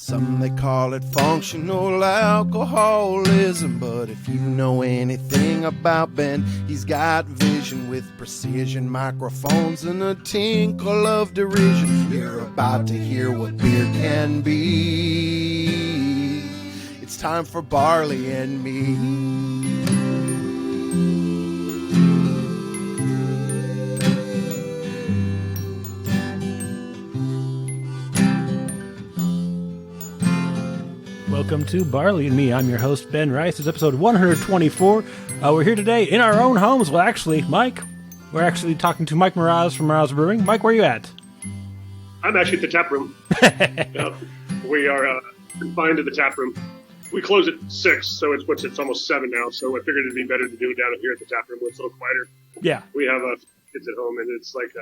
Some they call it functional alcoholism, but if you know anything about Ben, he's got vision with precision, microphones and a tinkle of derision. You're about to hear what beer can be. It's time for Barley and me. Welcome to Barley and Me. I'm your host, Ben Rice. It's episode 124. We're here today in our own homes. Well, actually, Mike, we're actually talking to Mike Mraz from Mraz Brewing. Mike, where are you at? I'm actually at the tap room. We are confined to the tap room. We close at 6, so it's almost 7 now, so I figured it'd be better to do it down here at the tap room where it's a little quieter. Yeah. We have kids at home, and it's like,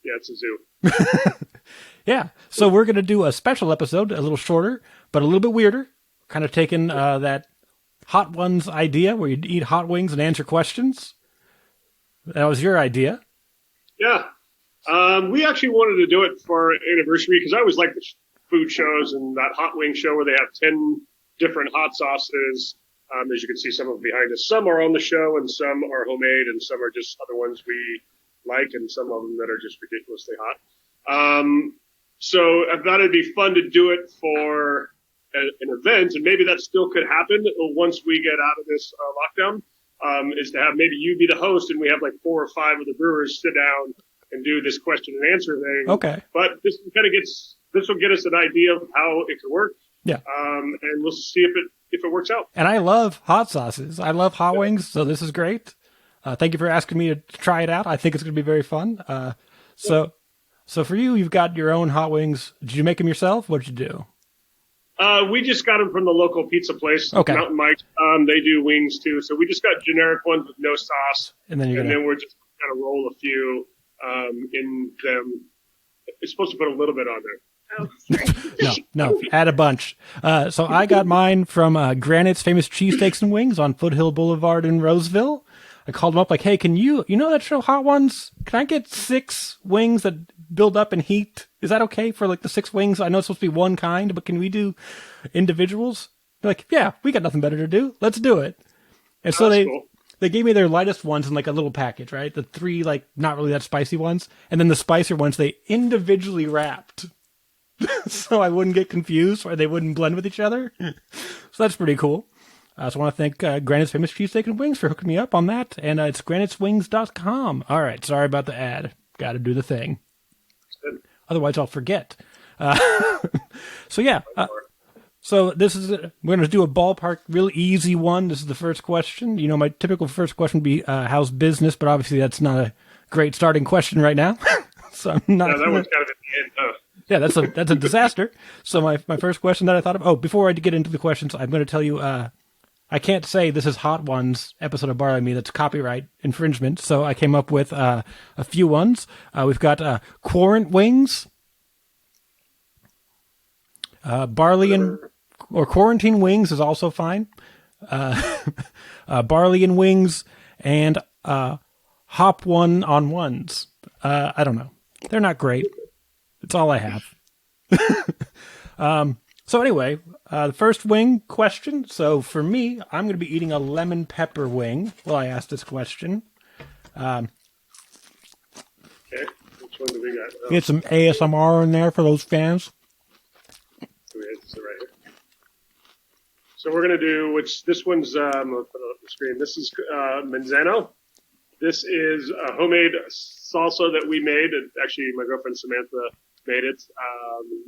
it's a zoo. Yeah, so we're going to do a special episode, a little shorter, but a little bit weirder. Kind of taking that Hot Ones idea where you eat hot wings and answer questions. That was your idea. Yeah. We actually wanted to do it for our anniversary because I always like the food shows and that hot wing show where they have 10 different hot sauces. As you can see, some of them behind us. Some are on the show and some are homemade and some are just other ones we like and some of them that are just ridiculously hot. So I thought it'd be fun to do it for an event, and maybe that still could happen once we get out of this lockdown, is to have maybe you be the host and we have like 4 or 5 of the brewers sit down and do this question and answer thing. Okay. But this will get us an idea of how it could work. Yeah. And we'll see if it works out. And I love hot sauces. I love hot wings, so this is great. Thank you for asking me to try it out. I think it's going to be very fun. So for you, you've got your own hot wings. Did you make them yourself? What did you do? We just got them from the local pizza place, okay. Mountain Mike's. They do wings too. So we just got generic ones with no sauce. And then we're just going to roll a few in them. It's supposed to put a little bit on there. Oh, No, add a bunch. So I got mine from Granite's Famous Cheesesteaks and Wings on Foothill Boulevard in Roseville. I called them up like, hey, can you know that show Hot Ones? Can I get 6 wings that build up in heat? Is that okay for like the 6 wings? I know it's supposed to be one kind, but can we do individuals? They're like, yeah, we got nothing better to do. Let's do it. And so they gave me their lightest ones in like a little package, right? The 3 like not really that spicy ones. And then the spicier ones they individually wrapped. So I wouldn't get confused or they wouldn't blend with each other. So that's pretty cool. So I want to thank Granite's Famous Cheesesteak and Wings for hooking me up on that. And it's graniteswings.com. All right. Sorry about the ad. Got to do the thing. Otherwise, I'll forget. So this is we're going to do a ballpark, real easy one. This is the first question. You know, my typical first question would be, how's business? But obviously, that's not a great starting question right now. So I'm not. Yeah, that one's kind of at the end, huh? Yeah, that's a disaster. So my first question that I thought of. Oh, before I get into the questions, I'm going to tell you. I can't say this is Hot Ones episode of Barley Me. That's copyright infringement. So I came up with a few ones. We've got Quarant Wings, Barley or Quarantine Wings is also fine. Barley and Wings and Hop One on Ones. I don't know. They're not great. It's all I have. So anyway, the first wing question. So for me, I'm going to be eating a lemon pepper wing while I ask this question. Okay. Which one do we got? Get some ASMR in there for those fans. Right here. So we're going to do, this one's, I'm going to put it up the screen. This is Manzano. This is a homemade salsa that we made. Actually, my girlfriend Samantha made it,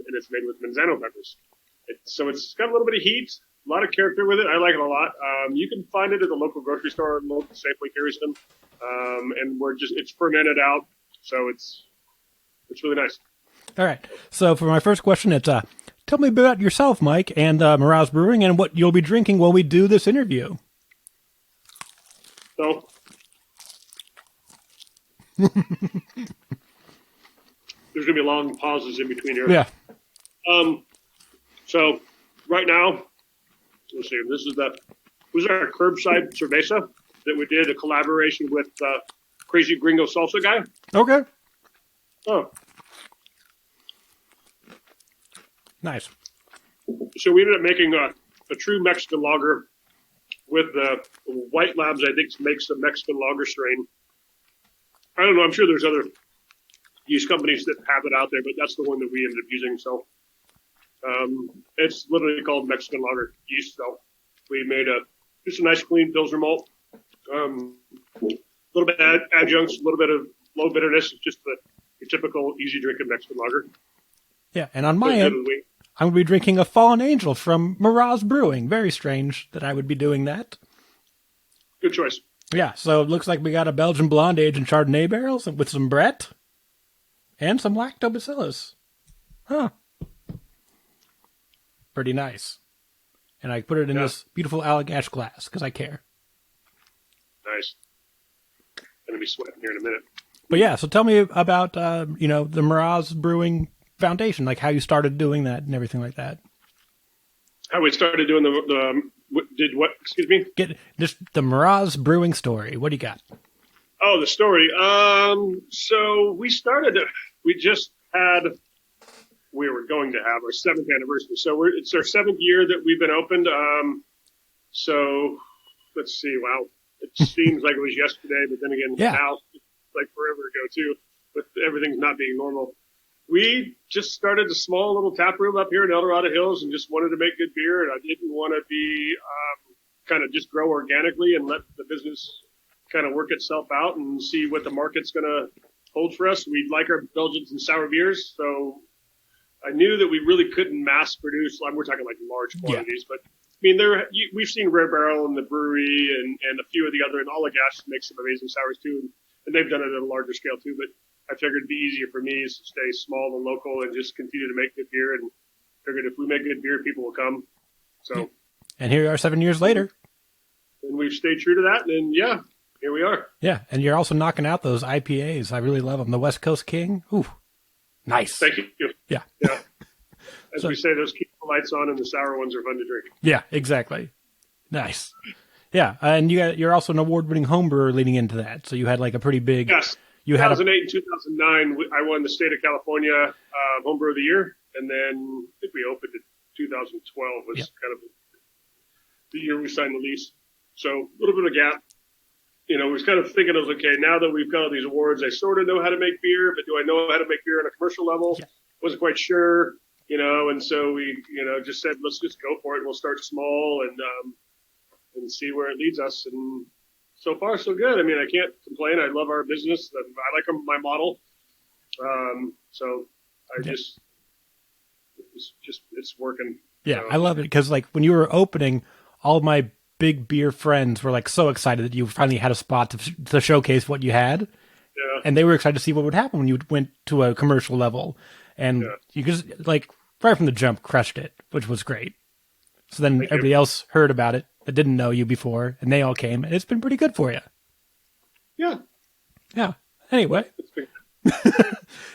and it's made with Manzano peppers. So it's got a little bit of heat, a lot of character with it. I like it a lot. You can find it at the local grocery store. Local Safeway carries them, and it's fermented out, so it's really nice. All right. So for my first question, it's tell me about yourself, Mike, and Mraz Brewing, and what you'll be drinking while we do this interview. So. There's going to be long pauses in between here. Yeah. So right now, let's see. This is our curbside cerveza that we did a collaboration with Crazy Gringo Salsa guy. Okay. Oh, Nice. So we ended up making a true Mexican lager with the White Labs, I think, makes the Mexican lager strain. I don't know. I'm sure there's other yeast companies that have it out there, but that's the one that we ended up using. So it's literally called Mexican lager yeast. So we made just a nice clean Pilsner malt. A little bit of adjuncts, a little bit of low bitterness. It's just your typical easy drinking Mexican lager. Yeah, and on my end, I'm going to be drinking a Fallen Angel from Mraz Brewing. Very strange that I would be doing that. Good choice. Yeah, so it looks like we got a Belgian blonde aged in Chardonnay barrels with some Brett and some lactobacillus. Huh. Pretty nice. And I put it in this beautiful Allagash glass because I care. Nice. Going to be sweating here in a minute. But yeah, so tell me about, the Mraz Brewing Foundation, like how you started doing that and everything like that. How we started doing excuse me? Get just the Mraz Brewing story. What do you got? Oh, the story. So we started, we were going to have our 7th anniversary. So it's our 7th year that we've been opened. So let's see. Wow. It seems like it was yesterday, but then again, now it's like forever ago too, with everything's not being normal. We just started a small little tap room up here in El Dorado Hills and just wanted to make good beer. And I didn't want to be kind of just grow organically and let the business kind of work itself out and see what the market's going to hold for us. We like our Belgians and sour beers. So I knew that we really couldn't mass produce. We're talking like large quantities, but I mean, we've seen Rare Barrel and the brewery and a few of the other, and Allagash makes some amazing sours too. And they've done it at a larger scale too, but I figured it'd be easier for me to stay small and local and just continue to make good beer. And figured if we make good beer, people will come. So, and here we are 7 years later. And we've stayed true to that. And here we are. Yeah. And you're also knocking out those IPAs. I really love them. The West Coast King. Ooh, nice. Thank you. Yeah. Yeah. As we say, those keep the lights on and the sour ones are fun to drink. Yeah, exactly. Nice. Yeah. And you're also an award-winning home brewer leading into that. So you had like a pretty big. Yes. 2008 and 2009, I won the state of California Homebrew of the Year, and then I think we opened in 2012 was kind of the year we signed the lease. So a little bit of a gap. We was kind of thinking of, okay, now that we've got all these awards, I sort of know how to make beer, but do I know how to make beer on a commercial level? Yeah. Wasn't quite sure, and so we, just said, let's just go for it. We'll start small and see where it leads us. And so far, so good. I mean, I can't complain. I love our business. I like my model. So it's working. Yeah, I love it because like when you were opening, all of my big beer friends were like so excited that you finally had a spot to showcase what you had. Yeah. And they were excited to see what would happen when you went to a commercial level. And you just like right from the jump crushed it, which was great. So then everybody else heard about it that didn't know you before, and they all came, and it's been pretty good for you. Yeah. Yeah. Anyway.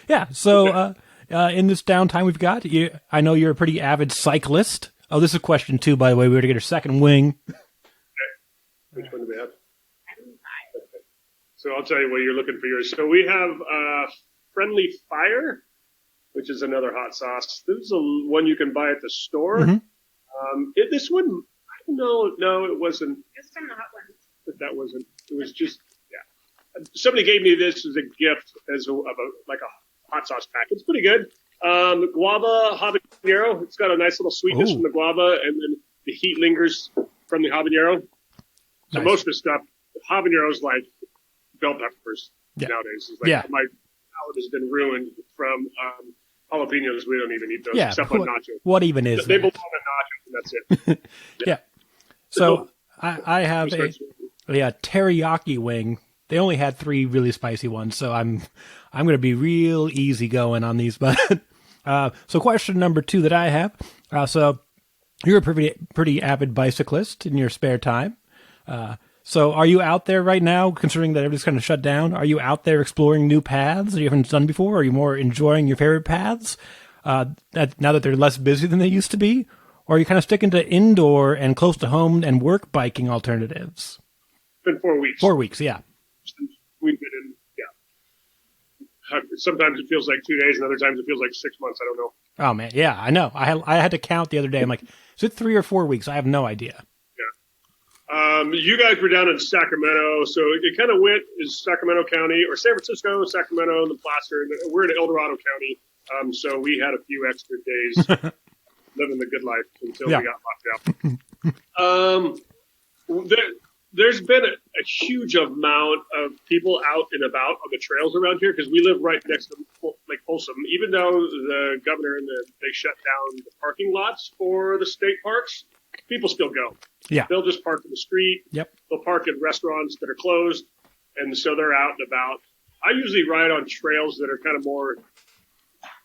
Yeah. So in this downtime we've got, I know you're a pretty avid cyclist. Oh, this is a question, too, by the way. We were to get our second wing. Okay. Which one do we have? Okay. So I'll tell you what you're looking for yours. So we have Friendly Fire, which is another hot sauce. This is one you can buy at the store. Mm-hmm. This one, no, it wasn't. It's from the hot ones. But that wasn't. It was just, somebody gave me this as a gift like a hot sauce pack. It's pretty good. Guava habanero. It's got a nice little sweetness from the guava, and then the heat lingers from the habanero. So most of the stuff, habanero is like bell peppers nowadays. It's like my palate has been ruined from jalapenos. We don't even eat those except on nachos. What even is they that? belong on nachos, and that's it. Yeah. So I have a teriyaki wing. They only had 3 really spicy ones, so I'm going to be real easy going on these. But so question number 2 that I have. So you're a pretty avid bicyclist in your spare time. So are you out there right now, considering that everything's kind of shut down? Are you out there exploring new paths that you haven't done before? Are you more enjoying your favorite paths now that they're less busy than they used to be? Or are you kind of sticking to indoor and close to home and work biking alternatives? It's been 4 weeks. 4 weeks, yeah. We've been in, sometimes it feels like 2 days, and other times it feels like 6 months. I don't know. Oh man, yeah, I know. I had to count the other day. I'm like, is it 3 or 4 weeks? I have no idea. You guys were down in Sacramento, so it kind of went is Sacramento County or San Francisco, Sacramento, and the Placer. And we're in El Dorado County, so we had a few extra days living the good life until we got locked out. There's been a huge amount of people out and about on the trails around here because we live right next to Lake Folsom. Even though the governor and they shut down the parking lots for the state parks, people still go. Yeah. They'll just park in the street. Yep. They'll park at restaurants that are closed. And so they're out and about. I usually ride on trails that are kind of more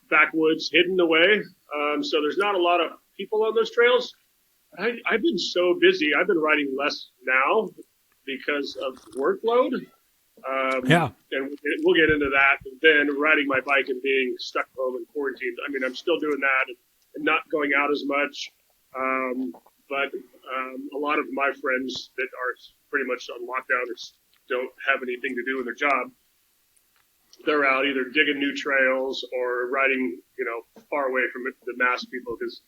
backwoods, hidden away. So there's not a lot of people on those trails. I've been so busy. I've been riding less now because of workload. And we'll get into that. And then riding my bike and being stuck home and quarantined. I mean, I'm still doing that and not going out as much. But a lot of my friends that are pretty much on lockdown or don't have anything to do in their job, they're out either digging new trails or riding, far away from the mass people because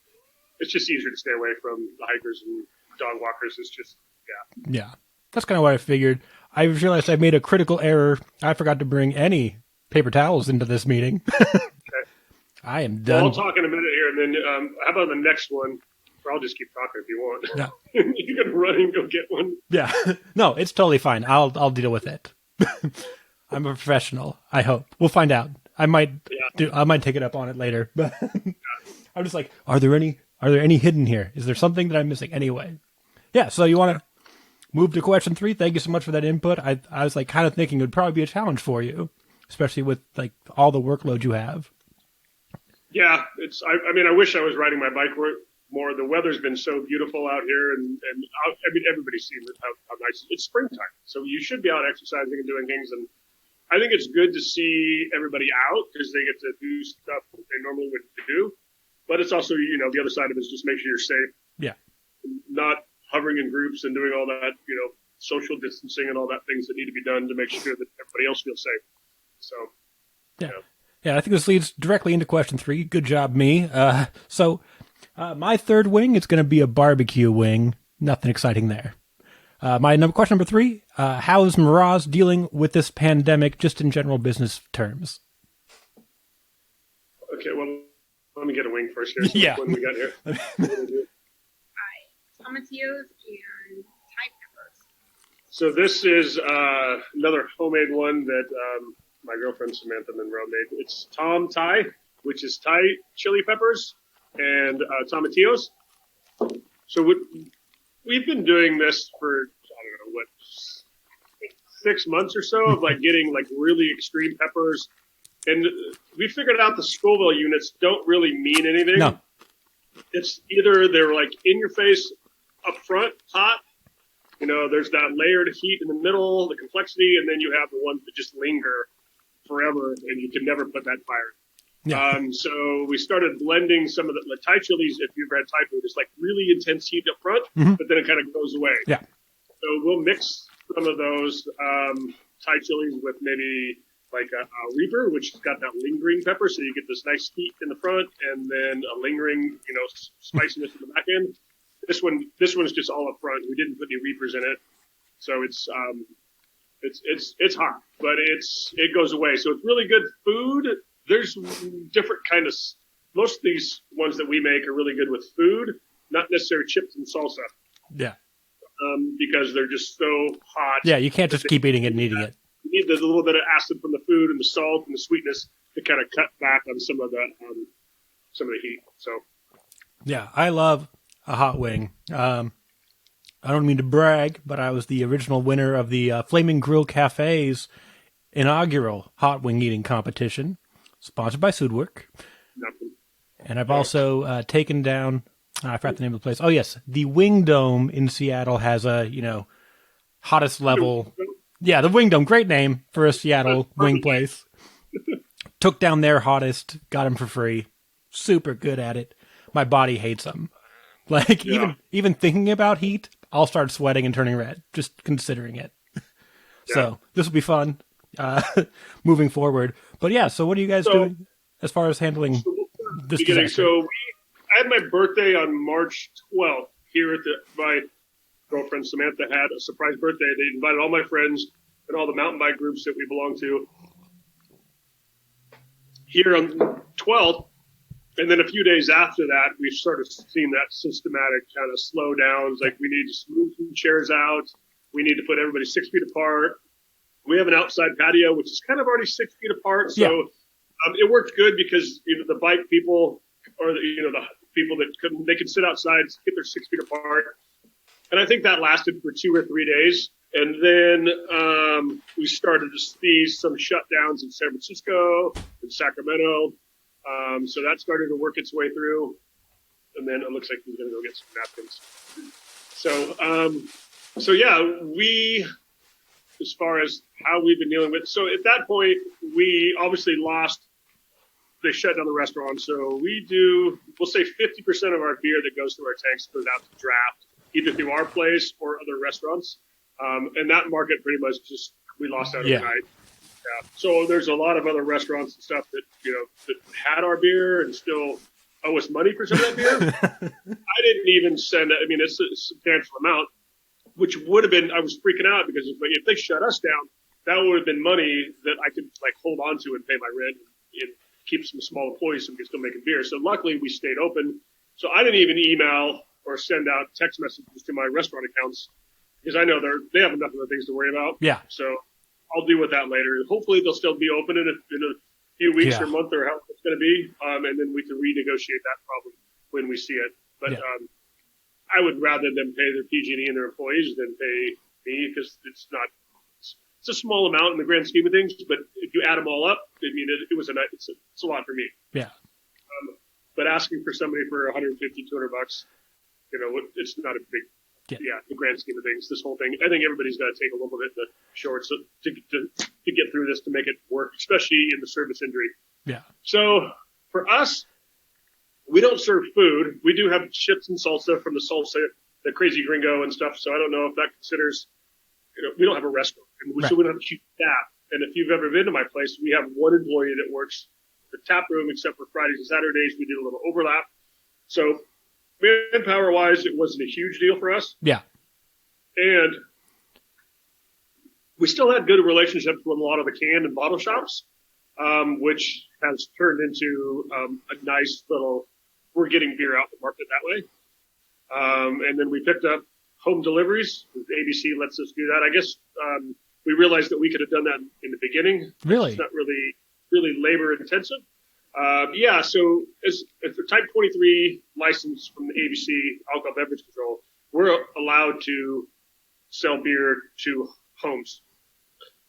it's just easier to stay away from the hikers and dog walkers. It's just, Yeah. That's kind of what I figured. I realized I made a critical error. I forgot to bring any paper towels into this meeting. Okay. I am done. Well, I'll talk in a minute here. And then how about the next one? Or I'll just keep talking if you want. Yeah. You can run and go get one. Yeah. No, it's totally fine. I'll deal with it. I'm a professional, I hope. We'll find out. I might take it up on it later. But I'm just like, are there any hidden here? Is there something that I'm missing anyway? Yeah, so you want to move to question 3? Thank you so much for that input. I was like kind of thinking it would probably be a challenge for you, especially with like all the workload you have. Yeah, I wish I was riding my bike more. The weather's been so beautiful out here, and everybody's seen how nice it's springtime. So you should be out exercising and doing things, and I think it's good to see everybody out because they get to do stuff that they normally wouldn't do. But it's also, the other side of it is just make sure you're safe. Yeah. Not hovering in groups and doing all that, social distancing and all that things that need to be done to make sure that everybody else feels safe. So, Yeah, I think this leads directly into question 3. Good job, me. My third wing is going to be a barbecue wing. Nothing exciting there. Question number 3, how is Mraz dealing with this pandemic just in general business terms? Okay, well, let me get a wing first here. So Yeah. When we got here. Hi. Tomatillos and Thai peppers. So this is another homemade one that my girlfriend Samantha Monroe made. It's Tom Thai, which is Thai chili peppers, and tomatillos. So we've been doing this for, 6 months or so of like getting like really extreme peppers. And we figured out the Scoville units don't really mean anything. No. It's either they're like in your face up front, hot. There's that layered heat in the middle, the complexity, and then you have the ones that just linger forever and you can never put that fire. Yeah. So we started blending some of the Thai chilies. If you've had Thai food, it's like really intense heat up front, but then it kind of goes away. Yeah. So we'll mix some of those Thai chilies with maybe like a Reaper, which has got that lingering pepper, so you get this nice heat in the front and then a lingering, spiciness in the back end. This one's just all up front. We didn't put any Reapers in it, so it's hot, but it goes away. So it's really good food. There's different kind of. Most of these ones that we make are really good with food, not necessarily chips and salsa. Yeah. Because they're just so hot. Yeah, you can't just keep eating it and eating it. You need a little bit of acid from the food and the salt and the sweetness to kind of cut back on some of the heat. So. Yeah, I love a hot wing. I don't mean to brag, but I was the original winner of the Flaming Grill Cafe's inaugural hot wing eating competition, sponsored by Sudwork. Nothing. And I've also taken down, I forgot the name of the place. Oh, yes, the Wing Dome in Seattle has a, hottest level. Yeah, the Wing Dome, great name for a Seattle wing place. Took down their hottest, got them for free. Super good at it. My body hates them. Like, even thinking about heat, I'll start sweating and turning red, just considering it. So, this will be fun moving forward. But yeah, so what are you guys doing as far as handling this beginning. disaster? So I had my birthday on March 12th here at my girlfriend Samantha had a surprise birthday. They invited all my friends and all the mountain bike groups that we belong to here on 12th. And then a few days after that, we started seeing that systematic kind of slowdowns. Like we need to move some chairs out. We need to put everybody 6 feet apart. We have an outside patio, which is kind of already 6 feet apart. So it worked good because the bike people or the people that they could sit outside, get their 6 feet apart. And I think that lasted for 2 or 3 days. And then we started to see some shutdowns in San Francisco and Sacramento. So that started to work its way through. And then it looks like he's going to go get some napkins. So yeah, as far as how we've been dealing with, so at that point, we obviously they shut down the restaurant. So we'll say 50% of our beer that goes through our tanks goes out to draft, either through our place or other restaurants. And that market pretty much we lost out overnight. Yeah. So there's a lot of other restaurants and stuff that, that had our beer and still owe us money for some of that beer. I didn't even send it. I mean, it's a substantial amount, which would have been, I was freaking out because if they shut us down, that would have been money that I could hold on to and pay my rent and keep some small employees so we could still making beer. So luckily we stayed open. So I didn't even email or send out text messages to my restaurant accounts because I know they have enough other things to worry about. Yeah. So I'll deal with that later. Hopefully they'll still be open in a few weeks or month or how it's going to be. And then we can renegotiate that problem when we see it. But I would rather them pay their PG&E and their employees than pay me because it's a small amount in the grand scheme of things. But if you add them all up, I mean, it's a lot for me. Yeah. But asking for somebody for $150, $200, it's not a big, the grand scheme of things, this whole thing. I think everybody's got to take a little bit of the shorts to get through this to make it work, especially in the service industry. Yeah. So for us, we don't serve food. We do have chips and salsa from the Crazy Gringo and stuff. So I don't know if that considers, we don't have a restaurant. And so we don't have a huge staff. And if you've ever been to my place, we have one employee that works the tap room, except for Fridays and Saturdays. We did a little overlap. So manpower wise, it wasn't a huge deal for us. Yeah. And we still had good relationships with a lot of the can and bottle shops, which has turned into a nice little, we're getting beer out the market that way. And then we picked up home deliveries. ABC lets us do that. I guess we realized that we could have done that in the beginning. Really? It's not really labor intensive. So as the Type 23 license from the ABC, Alcohol Beverage Control, we're allowed to sell beer to homes.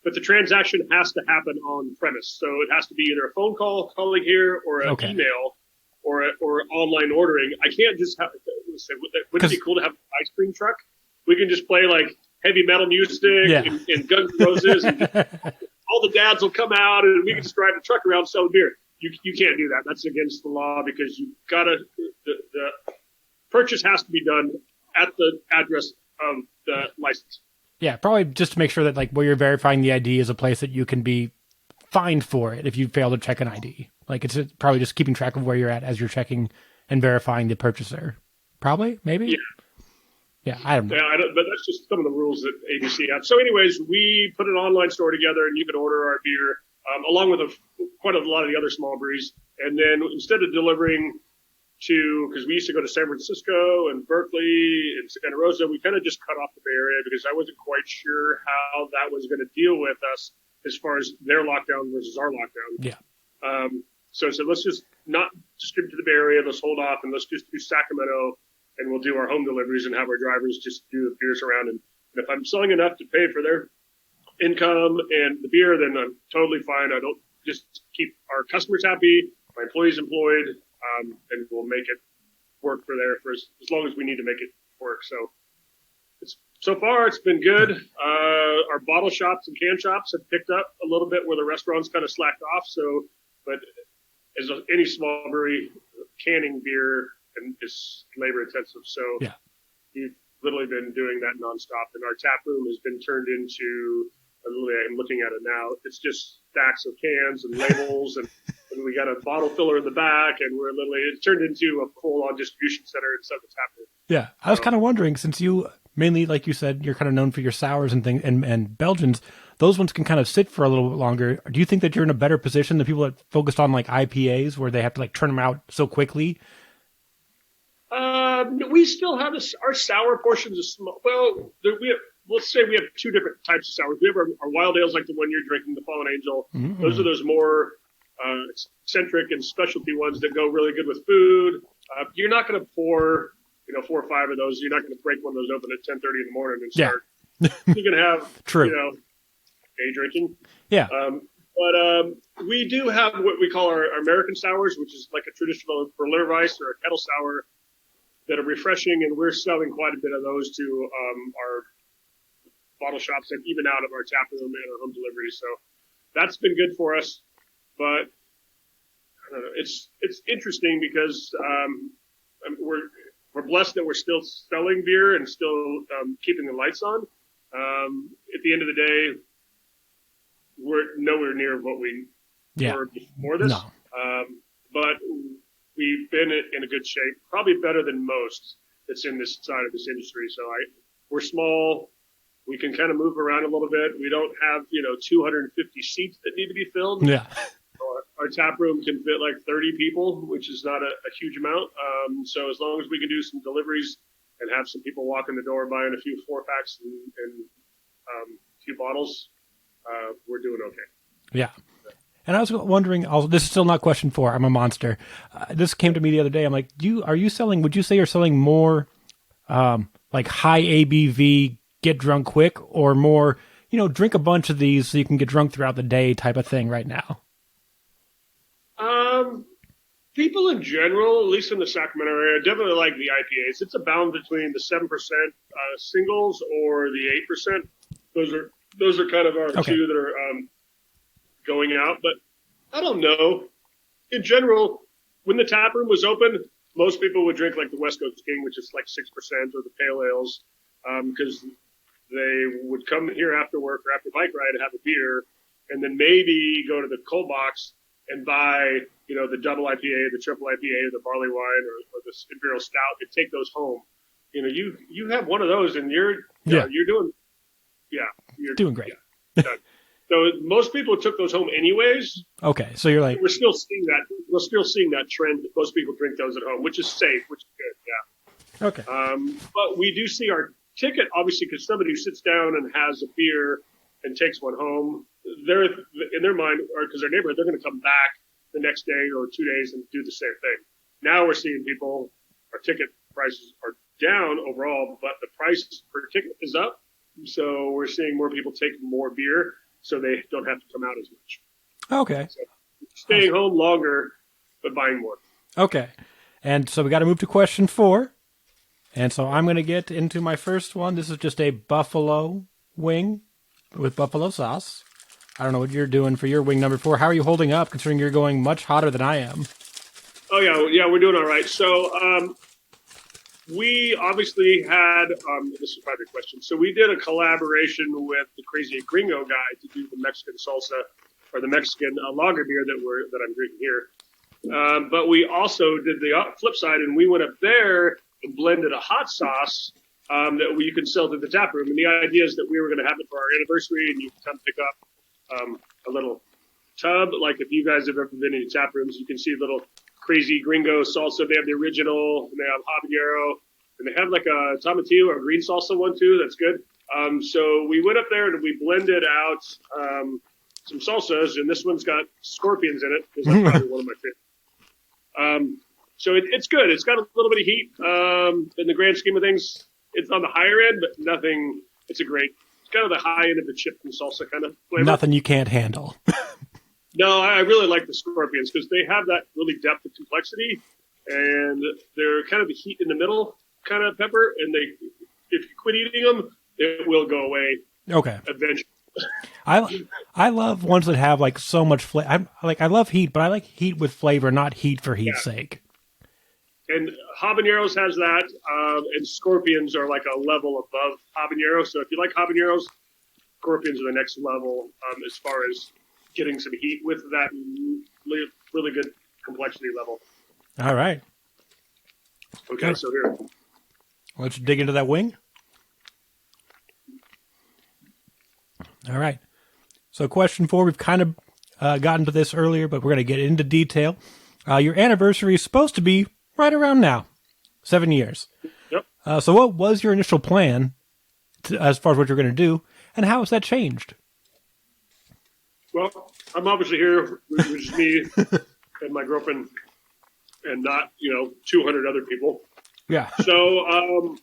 But the transaction has to happen on premise. So it has to be either a phone call calling here or an email or online ordering. I can't just have, wouldn't it be cool to have an ice cream truck? We can just play heavy metal music and Guns N' Roses and all the dads will come out and we can just drive the truck around selling beer. You can't do that. That's against the law because you gotta, the purchase has to be done at the address of the license. Yeah, probably just to make sure that where you're verifying the ID is a place that you can be fined for it if you fail to check an ID. It's probably just keeping track of where you're at as you're checking and verifying the purchaser. Probably, maybe? Yeah. Yeah, I don't know. Yeah, but that's just some of the rules that ABC have. So anyways, we put an online store together and you can order our beer along with quite a lot of the other small breweries. And then instead of delivering because we used to go to San Francisco and Berkeley and Santa Rosa, we kind of just cut off the Bay Area because I wasn't quite sure how that was going to deal with us as far as their lockdown versus our lockdown. Yeah. So I said, let's just not distribute to the Bay Area. Let's hold off and let's just do Sacramento and we'll do our home deliveries and have our drivers just do the beers around. And if I'm selling enough to pay for their income and the beer, then I'm totally fine. I don't just keep our customers happy, my employees employed, and we'll make it work for as long as we need to make it work. So far it's been good. Our bottle shops and can shops have picked up a little bit where the restaurants kind of slacked off. But as any small brewery, canning beer is labor intensive. So we've literally been doing that nonstop. And our tap room has been turned into I'm looking at it now. It's just stacks of cans and labels, and we got a bottle filler in the back, and it's turned into a full-on distribution center and stuff that's happening. Yeah, I was kind of wondering, since you mainly, like you said, you're kind of known for your sours and things, and Belgians, those ones can kind of sit for a little bit longer. Do you think that you're in a better position than people that focused on like IPAs, where they have to like turn them out so quickly? We still have our sour portions of small. Well, let's say we have two different types of sours. We have our wild ales, like the one you're drinking, the Fallen Angel. Mm-hmm. Those are those more eccentric and specialty ones that go really good with food. You're not going to pour, 4 or 5 of those. You're not going to break one of those open at 10:30 in the morning and start. You're going to have, True. Day drinking. Yeah. But we do have what we call our American sours, which is like a traditional Berliner Weiss or a kettle sour that are refreshing, and we're selling quite a bit of those to our bottle shops and even out of our tap room and our home delivery. So that's been good for us. But I don't know, it's interesting because we're blessed that we're still selling beer and still keeping the lights on. At the end of the day, we're nowhere near what we were before this. No. But we've been in a good shape, probably better than most that's in this side of this industry. So we're small. We can kind of move around a little bit. We don't have, 250 seats that need to be filled. Yeah. Our tap room can fit like 30 people, which is not a huge amount. So as long as we can do some deliveries and have some people walk in the door buying a few 4-packs and a few bottles, we're doing okay. Yeah. And I was wondering, also, this is still not question 4. I'm a monster. This came to me the other day. I'm like, would you say you're selling more like high ABV, get drunk quick, or more, drink a bunch of these so you can get drunk throughout the day type of thing right now? People in general, at least in the Sacramento area, definitely like the IPAs. It's a balance between the 7% singles or the 8%. Those are kind of our two that are going out. But I don't know. In general, when the tap room was open, most people would drink like the West Coast King, which is like 6%, or the pale ales, because they would come here after work or after bike ride to have a beer, and then maybe go to the cold box and buy, the double IPA, the triple IPA, the barley wine, or the imperial stout, and take those home. You have one of those, and you're doing great. Yeah. So most people took those home anyways. Okay, so you're like, we're still seeing that trend that most people drink those at home, which is safe, which is good. Yeah. Okay. But we do see our ticket, obviously, because somebody who sits down and has a beer and takes one home, they're in their mind, or because their neighborhood, they're going to come back the next day or 2 days and do the same thing. Now we're seeing people, our ticket prices are down overall, but the price per ticket is up. So we're seeing more people take more beer, so they don't have to come out as much. Okay. So staying home longer, but buying more. Okay. And so we got to move to question 4. And so I'm going to get into my first one. This is just a buffalo wing with buffalo sauce. I don't know what you're doing for your wing number 4. How are you holding up, considering you're going much hotter than I am? Oh, yeah, we're doing all right. So we obviously had, this is probably a question. So we did a collaboration with the Crazy Gringo guy to do the Mexican salsa, or the Mexican lager beer that I'm drinking here. But we also did the flip side, and we went up there and blended a hot sauce that you can sell to the tap room. And the idea is that we were going to have it for our anniversary, and you can come pick up a little tub. Like if you guys have ever been in tap rooms, you can see a little Crazy Gringo salsa. They have the original, and they have habanero, and they have like a tomatillo or green salsa one too. That's good. So we went up there and we blended out some salsas, and this one's got scorpions in it because that's probably one of my favorites. So it's good. It's got a little bit of heat. In the grand scheme of things, it's on the higher end, but nothing. It's kind of the high end of the chip and salsa kind of flavor. Nothing you can't handle. No, I really like the scorpions because they have that really depth of complexity, and they're kind of the heat in the middle kind of pepper. And if you quit eating them, it will go away. Okay. Eventually. I love ones that have like so much flavor. I love heat, but I like heat with flavor, not heat for heat's sake. And habaneros has that, and scorpions are like a level above habanero. So if you like habaneros, Scorpions are the next level as far as getting some heat with that really good complexity level. All right. Okay, so here. Let's dig into that wing. All right. So question 4, we've kind of gotten to this earlier, but we're going to get into detail. Your anniversary is supposed to be right around now, 7 years. Yep. So what was your initial plan as far as what you're going to do, and how has that changed? Well, I'm obviously here with just me and my girlfriend and not, 200 other people. Yeah. So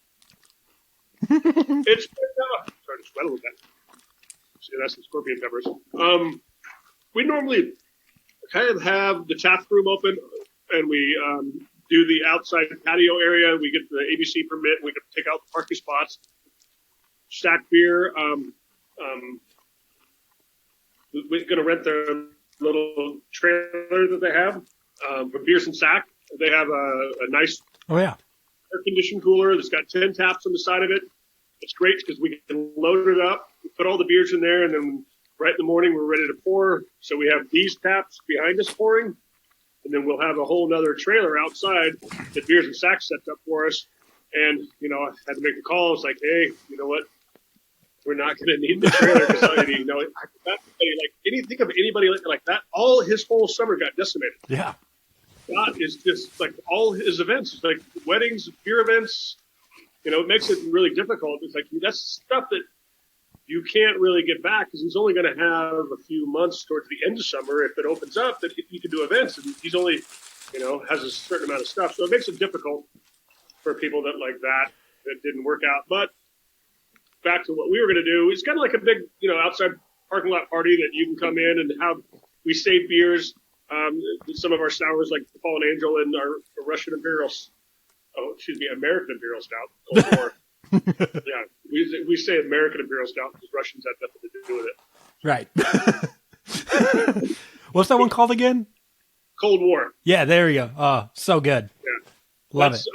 it's been, sorry to sweat a little bit. See, that's the scorpion peppers. We normally kind of have the tap room open, and we do the outside patio area. We get the ABC permit. We can take out the parking spots, stack beer. We're going to rent their little trailer that they have for Beers and Sack. They have a nice air-conditioned cooler that's got 10 taps on the side of it. It's great because we can load it up, put all the beers in there, and then right in the morning we're ready to pour. So we have these taps behind us pouring, and then we'll have a whole other trailer outside that Beers and Sack sets up for us. And, I had to make a call. I was like, hey, you know what? We're not going to need the trailer because think of anybody like that. All his whole summer got decimated. Yeah. That is just like all his events, like weddings, beer events. It makes it really difficult. It's like that's stuff that you can't really get back because he's only going to have a few months towards the end of summer if it opens up that he can do events, and he's only, has a certain amount of stuff. So it makes it difficult for people that like that didn't work out. But back to what we were going to do, it's kind of like a big, outside parking lot party that you can come in and have. We save beers. Some of our sours like the Fallen Angel and our Russian Imperial. American Imperial Stout. Yeah, we say American Imperial Stout because Russians have nothing to do with it. Right. What's that one called again? Cold War. Yeah, there you go. Oh, so good. Yeah. Love it.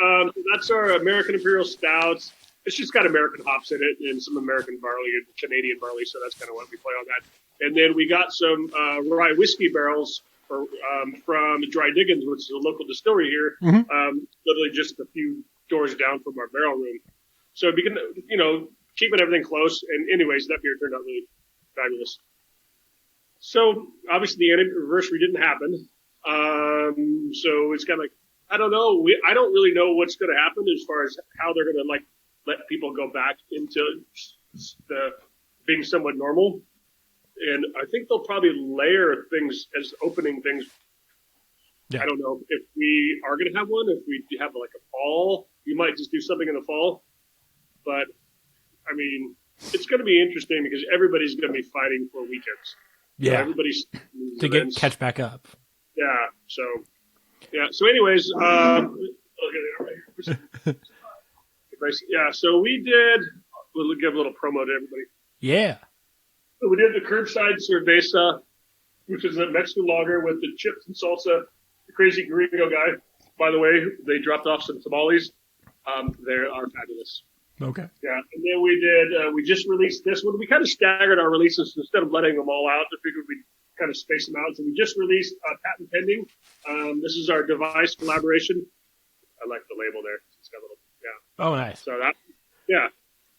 That's our American Imperial Stouts. It's just got American hops in it and some American barley and Canadian barley, so that's kind of what we play on that. And then we got some rye whiskey barrels from Dry Diggins, which is a local distillery here, literally just a few doors down from our barrel room. So we can, keeping everything close. And anyways, that beer turned out really fabulous. So obviously the anniversary didn't happen. So it's kind of like, I don't know. I don't really know what's going to happen as far as how they're going to let people go back into the being somewhat normal. And I think they'll probably layer things as opening things. Yeah. I don't know if we are going to have one. If we have like a fall, we might just do something in the fall. But I mean, it's going to be interesting because everybody's going to be fighting for weekends. Yeah, everybody's to catch back up. Yeah. So anyways, yeah. So we did. We'll give a little promo to everybody. Yeah. So we did the curbside cerveza, which is a Mexican lager with the chips and salsa. The crazy gringo guy. By the way, they dropped off some tamales. They are fabulous. Okay. Yeah, and then we did. We just released this one. We kind of staggered our releases instead of letting them all out. I figured we'd kind of space them out. So we just released patent pending. This is our device collaboration. I like the label there. It's got a little Oh, nice.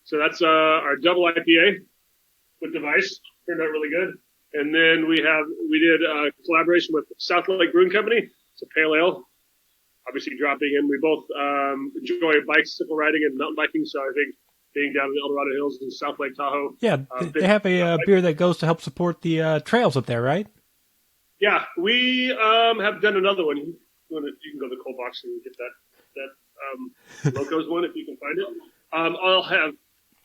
So that's our double IPA with device. Turned out really good. And then we did a collaboration with South Lake Brewing Company. It's a pale ale. Obviously dropping in. We both enjoy bicycle riding and mountain biking, so I think being down in the El Dorado Hills in South Lake Tahoe. Yeah, they have a beer that goes to help support the trails up there, right? Yeah, we have done another one. You can go to the cold box and get that Locos one if you can find it. I'll have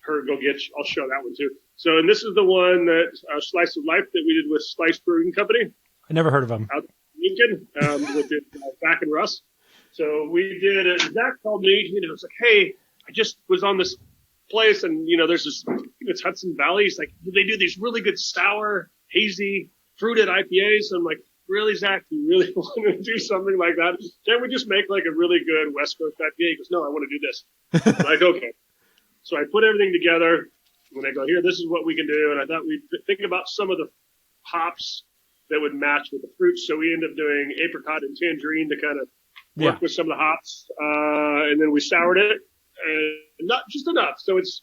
her go I'll show that one too. So, and this is the one that Slice of Life that we did with Slice Brewing Company. I never heard of them. Out in Lincoln, with Back and Russ. So we did. Zach called me. It's like, hey, I just was on this place, and there's this. It's Hudson Valley. It's like they do these really good sour, hazy, fruited IPAs. I'm like, really, Zach? You really want to do something like that? Can't we just make like a really good West Coast IPA? He goes, no, I want to do this. I'm like, okay. So I put everything together. when they go, here, this is what we can do. And I thought we'd think about some of the hops that would match with the fruits. So we ended up doing apricot and tangerine to kind of work with some of the hops. And then we soured it, and not just enough. So it's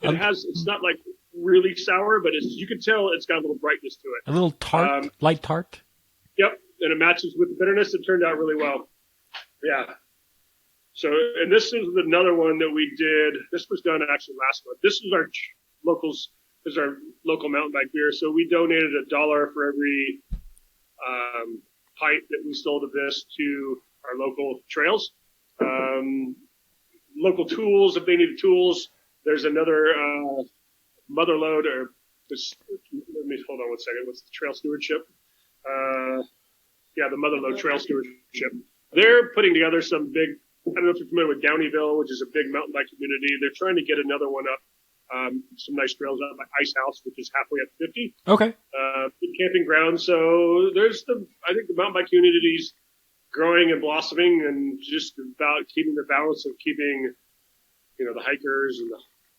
not like really sour, but you can tell it's got a little brightness to it. A little tart, light tart. Yep. And it matches with the bitterness. It turned out really well. Yeah. So, and this is another one that we did. This was done actually last month. This is our local mountain bike beer. So we donated $1 for every pint that we sold of this to our local trails. Local tools, if they need tools. There's another mother load, or this. Let me hold on one second. What's the trail stewardship? The mother load trail stewardship. They're putting together some big. I don't know if you're familiar with Downeyville, which is a big mountain bike community. They're trying to get another one up. Some nice trails out by Ice House, which is halfway up 50. Okay. Good camping ground. So I think the mountain bike community's growing and blossoming, and just about keeping the balance of keeping, the hikers and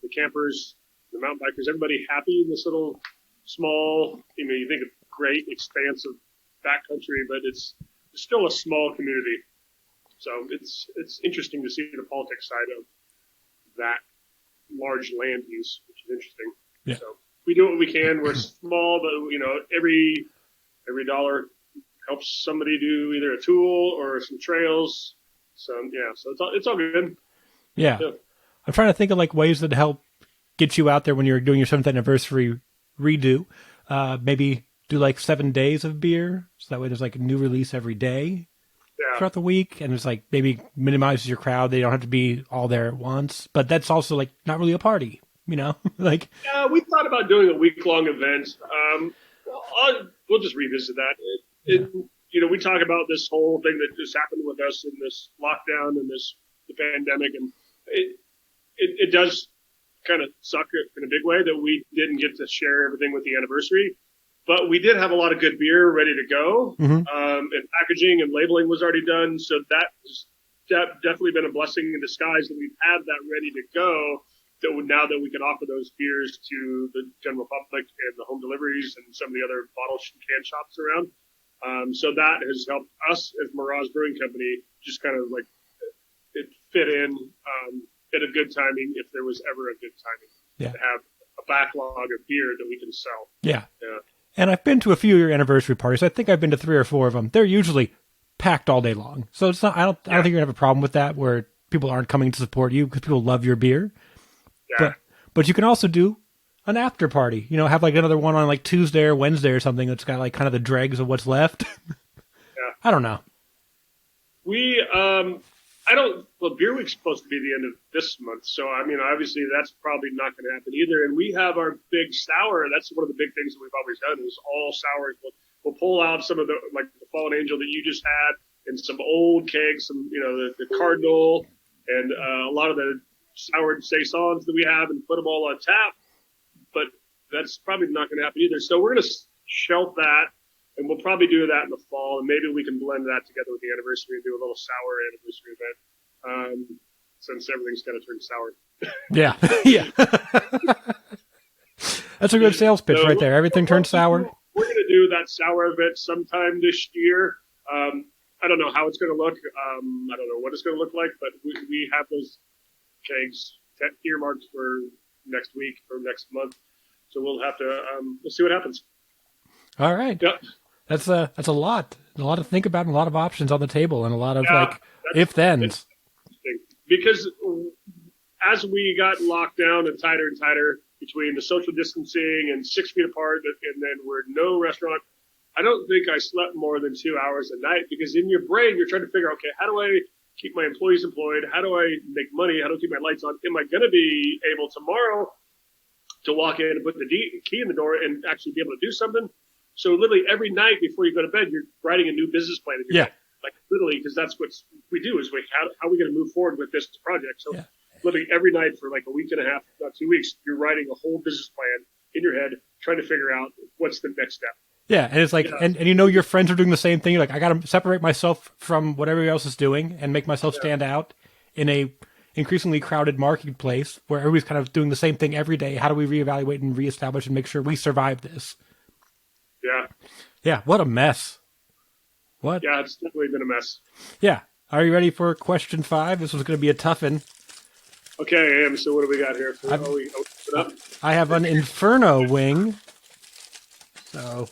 the campers, the mountain bikers, everybody happy in this little small, you think of great expansive backcountry, but it's still a small community. So it's interesting to see the politics side of that large land use, which is interesting. Yeah. So we do what we can. We're small, but every dollar helps somebody do either a tool or some trails. So it's all good. Yeah. I'm trying to think of like ways that help get you out there when you're doing your 7th anniversary redo. Maybe do like 7 days of beer, so that way there's like a new release every day throughout the week, and it's like maybe minimizes your crowd. They don't have to be all there at once, but that's also like not really a party, like. Yeah, we thought about doing a week-long event. We'll just revisit that. We talk about this whole thing that just happened with us in this lockdown and the pandemic, and it does kind of suck in a big way that we didn't get to share everything with the anniversary. But we did have a lot of good beer ready to go, and packaging and labeling was already done. So that's definitely been a blessing in disguise that we've had that ready to go. Now that we can offer those beers to the general public and the home deliveries and some of the other bottle and can shops around. So that has helped us as Mraz Brewing Company just kind of like it fit in at a good timing if there was ever a good timing to have a backlog of beer that we can sell. Yeah. And I've been to a few of your anniversary parties. I think I've been to 3 or 4 of them. They're usually packed all day long. So it's not. I don't think you're gonna have a problem with that, where people aren't coming to support you because people love your beer. Yeah. But you can also do an after party. Have like another one on like Tuesday or Wednesday or something that's got like kind of the dregs of what's left. I don't know. Beer Week's supposed to be the end of this month. So, obviously that's probably not going to happen either. And we have our big sour. That's one of the big things that we've always done is all sours. We'll pull out some of the Fallen Angel that you just had and some old kegs, some, the Cardinal and a lot of the soured saisons that we have and put them all on tap. But that's probably not going to happen either. So we're going to shelf that. And we'll probably do that in the fall, and maybe we can blend that together with the anniversary and do a little sour anniversary event, since everything's going to turn sour. Yeah. That's a good sales pitch right there. Everything turns sour. We're going to do that sour event sometime this year. I don't know how it's going to look. I don't know what it's going to look like, but we have those kegs earmarked for next week or next month. So we'll have to we'll see what happens. All right. Yep. That's a lot to think about, and a lot of options on the table, and a lot of if-thens. Because as we got locked down and tighter between the social distancing and 6 feet apart, and then we're no restaurant, I don't think I slept more than 2 hours a night, because in your brain you're trying to figure, okay, how do I keep my employees employed? How do I make money? How do I keep my lights on? Am I going to be able tomorrow to walk in and put the key in the door and actually be able to do something? So literally every night before you go to bed, you're writing a new business plan in your head. Like literally, because that's what we do is how are we going to move forward with this project? So literally every night for like a week and a half, about 2 weeks, you're writing a whole business plan in your head, trying to figure out what's the next step. Yeah, and it's like, and your friends are doing the same thing. You're like, I got to separate myself from what everybody else is doing and make myself stand out in a increasingly crowded marketplace where everybody's kind of doing the same thing every day. How do we reevaluate and reestablish and make sure we survive this? Yeah. Yeah, what a mess. What? Yeah, it's definitely been a mess. Yeah. Are you ready for question 5? This was going to be a toughin'. Okay, I am. So what do we got here? We open it up. I have an Inferno wing. So,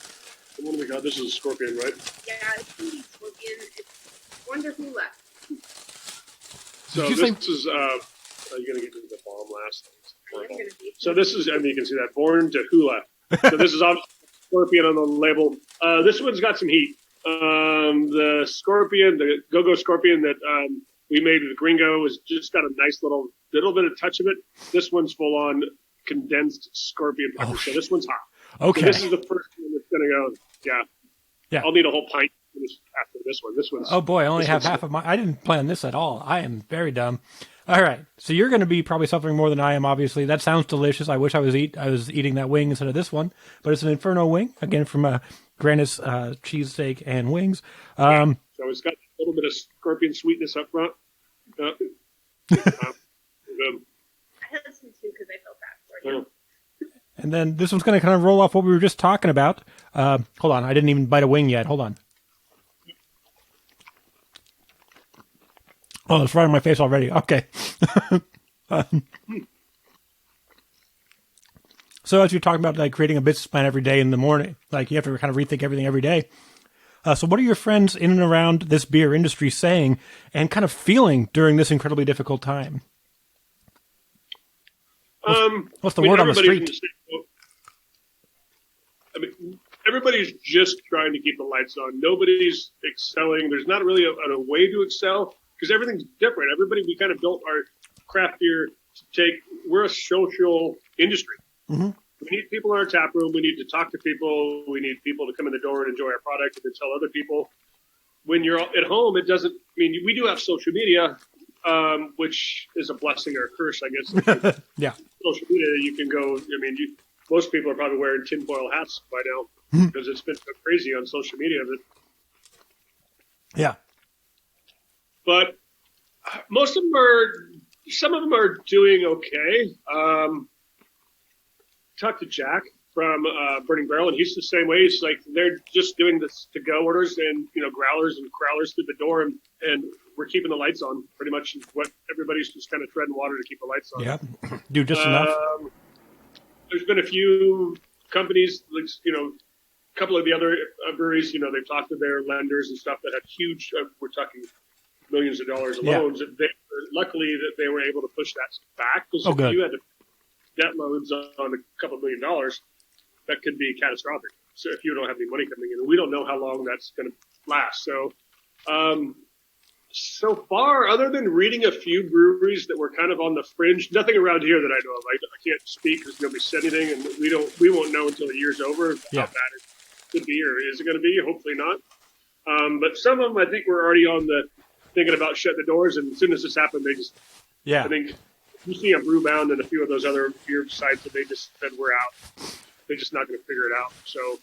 What do we got? This is a scorpion, right? Yeah, it's gonna be scorpion. It's wonderful left. So Did you this is, are you going to get to the bomb last? I am gonna be. So this is, I mean, you can see that, born to hula. So this is obviously scorpion on the label. This one's got some heat. The scorpion, the go-go scorpion that we made with the Gringo has just got a nice little bit of touch of it. This one's full-on condensed scorpion pepper. So this one's hot. okay. So this is the first one that's going to go, yeah. I'll need a whole pint after this one. This one's. Oh boy, I only have half of my. I didn't plan this at all. I am very dumb. All right, so you're going to be probably suffering more than I am. Obviously, that sounds delicious. I wish I was eating that wing instead of this one, but it's an Inferno wing again from Granite's cheesesteak and wings. So it's got a little bit of scorpion sweetness up front. I had some too because I felt bad for you. And then this one's going to kind of roll off what we were just talking about. Hold on, I didn't even bite a wing yet. Hold on. Oh, it's right in my face already. Okay. So as you're talking about like creating a business plan every day in the morning, like you have to kind of rethink everything every day. So what are your friends in and around this beer industry saying and kind of feeling during this incredibly difficult time? What's the word on the street? Everybody's just trying to keep the lights on. Nobody's excelling. There's not really a way to excel because everything's different. We kind of built our craft beer to we're a social industry. Mm-hmm. We need people in our tap room. We need to talk to people. We need people to come in the door and enjoy our product and to tell other people. When you're at home, it doesn't, we do have social media, which is a blessing or a curse, I guess. Yeah. Social media, you can go, most people are probably wearing tinfoil hats by now because it's been so crazy on social media. Yeah. But some of them are doing okay. Talked to Jack from Burning Barrel, and he's the same way. He's like, they're just doing this to-go orders and, growlers and crowlers through the door, and we're keeping the lights on pretty much. What everybody's just kind of treading water to keep the lights on. Yeah. Do just enough. There's been a few companies, like, a couple of the other breweries, they've talked to their lenders and stuff that had huge, we're talking millions of dollars of loans. Luckily that they were able to push that back because if you had debt loads on a couple $1 million, that could be catastrophic. So if you don't have any money coming in, we don't know how long that's going to last. So, so far, other than reading a few breweries that were kind of on the fringe, nothing around here that I know of. I can't speak because nobody said anything, and we won't know until the year's over how bad it could be or is it going to be. Hopefully not. But some of them, I think, were already on the thinking about shutting the doors, and as soon as this happened, they just I think you see on Brewbound and a few of those other beer sites that they just said we're out. They're just not going to figure it out. So,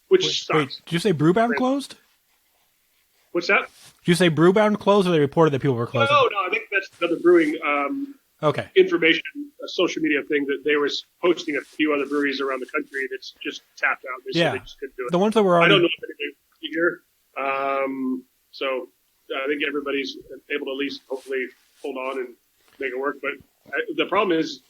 which sucks. Wait, did you say Brewbound closed? What's that? Did you say Brewbound closed, or they reported that people were closing? No, I think that's another brewing information, a social media thing that they were posting a few other breweries around the country that's just tapped out. They said they just couldn't do it. The ones that were already... I don't know if anybody here. So I think everybody's able to at least hopefully hold on and make it work. But the problem is,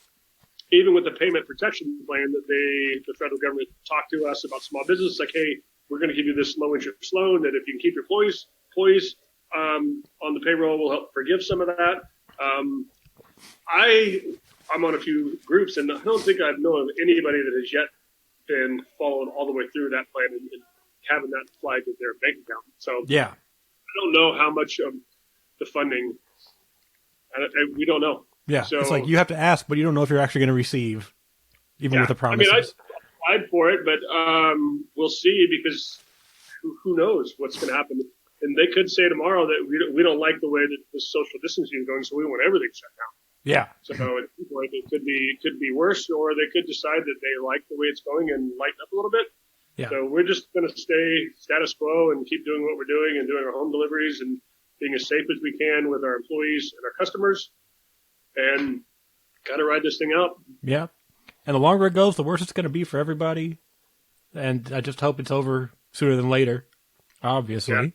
even with the payment protection plan that the federal government talked to us about small business, like, hey, we're going to give you this low interest loan that if you can keep your employees on the payroll, we'll help forgive some of that. I'm on a few groups, and I don't think I know of anybody that has yet been followed all the way through that plan and having that applied to their bank account. So I don't know how much of the funding. We don't know. Yeah, so, it's like you have to ask, but you don't know if you're actually going to receive, even with the promises. I applied for it, but we'll see because who knows what's going to happen. And they could say tomorrow that we don't like the way that the social distancing is going, so we want everything shut down. Yeah. So at some point it could be worse, or they could decide that they like the way it's going and lighten up a little bit. Yeah. So we're just going to stay status quo and keep doing what we're doing and doing our home deliveries and being as safe as we can with our employees and our customers, and gotta ride this thing out. Yeah. And the longer it goes, the worse it's going to be for everybody. And I just hope it's over sooner than later, obviously. Yeah.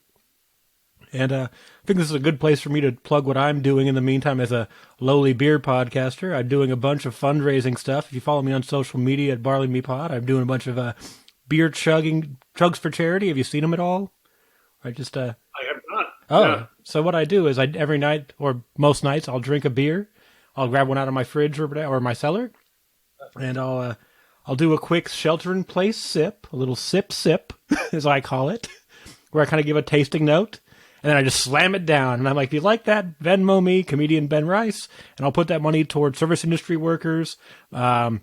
And I think this is a good place for me to plug what I'm doing in the meantime as a lowly beer podcaster. I'm doing a bunch of fundraising stuff. If you follow me on social media at Barley Me Pod, I'm doing a bunch of beer chugs for charity. Have you seen them at all? I have not. Oh, yeah. So what I do is every night or most nights I'll drink a beer. I'll grab one out of my fridge or my cellar, and I'll do a quick shelter-in-place sip, a little sip, as I call it, where I kind of give a tasting note, and then I just slam it down. And I'm like, if you like that, Venmo me, comedian Ben Rice, and I'll put that money towards service industry workers. Teachers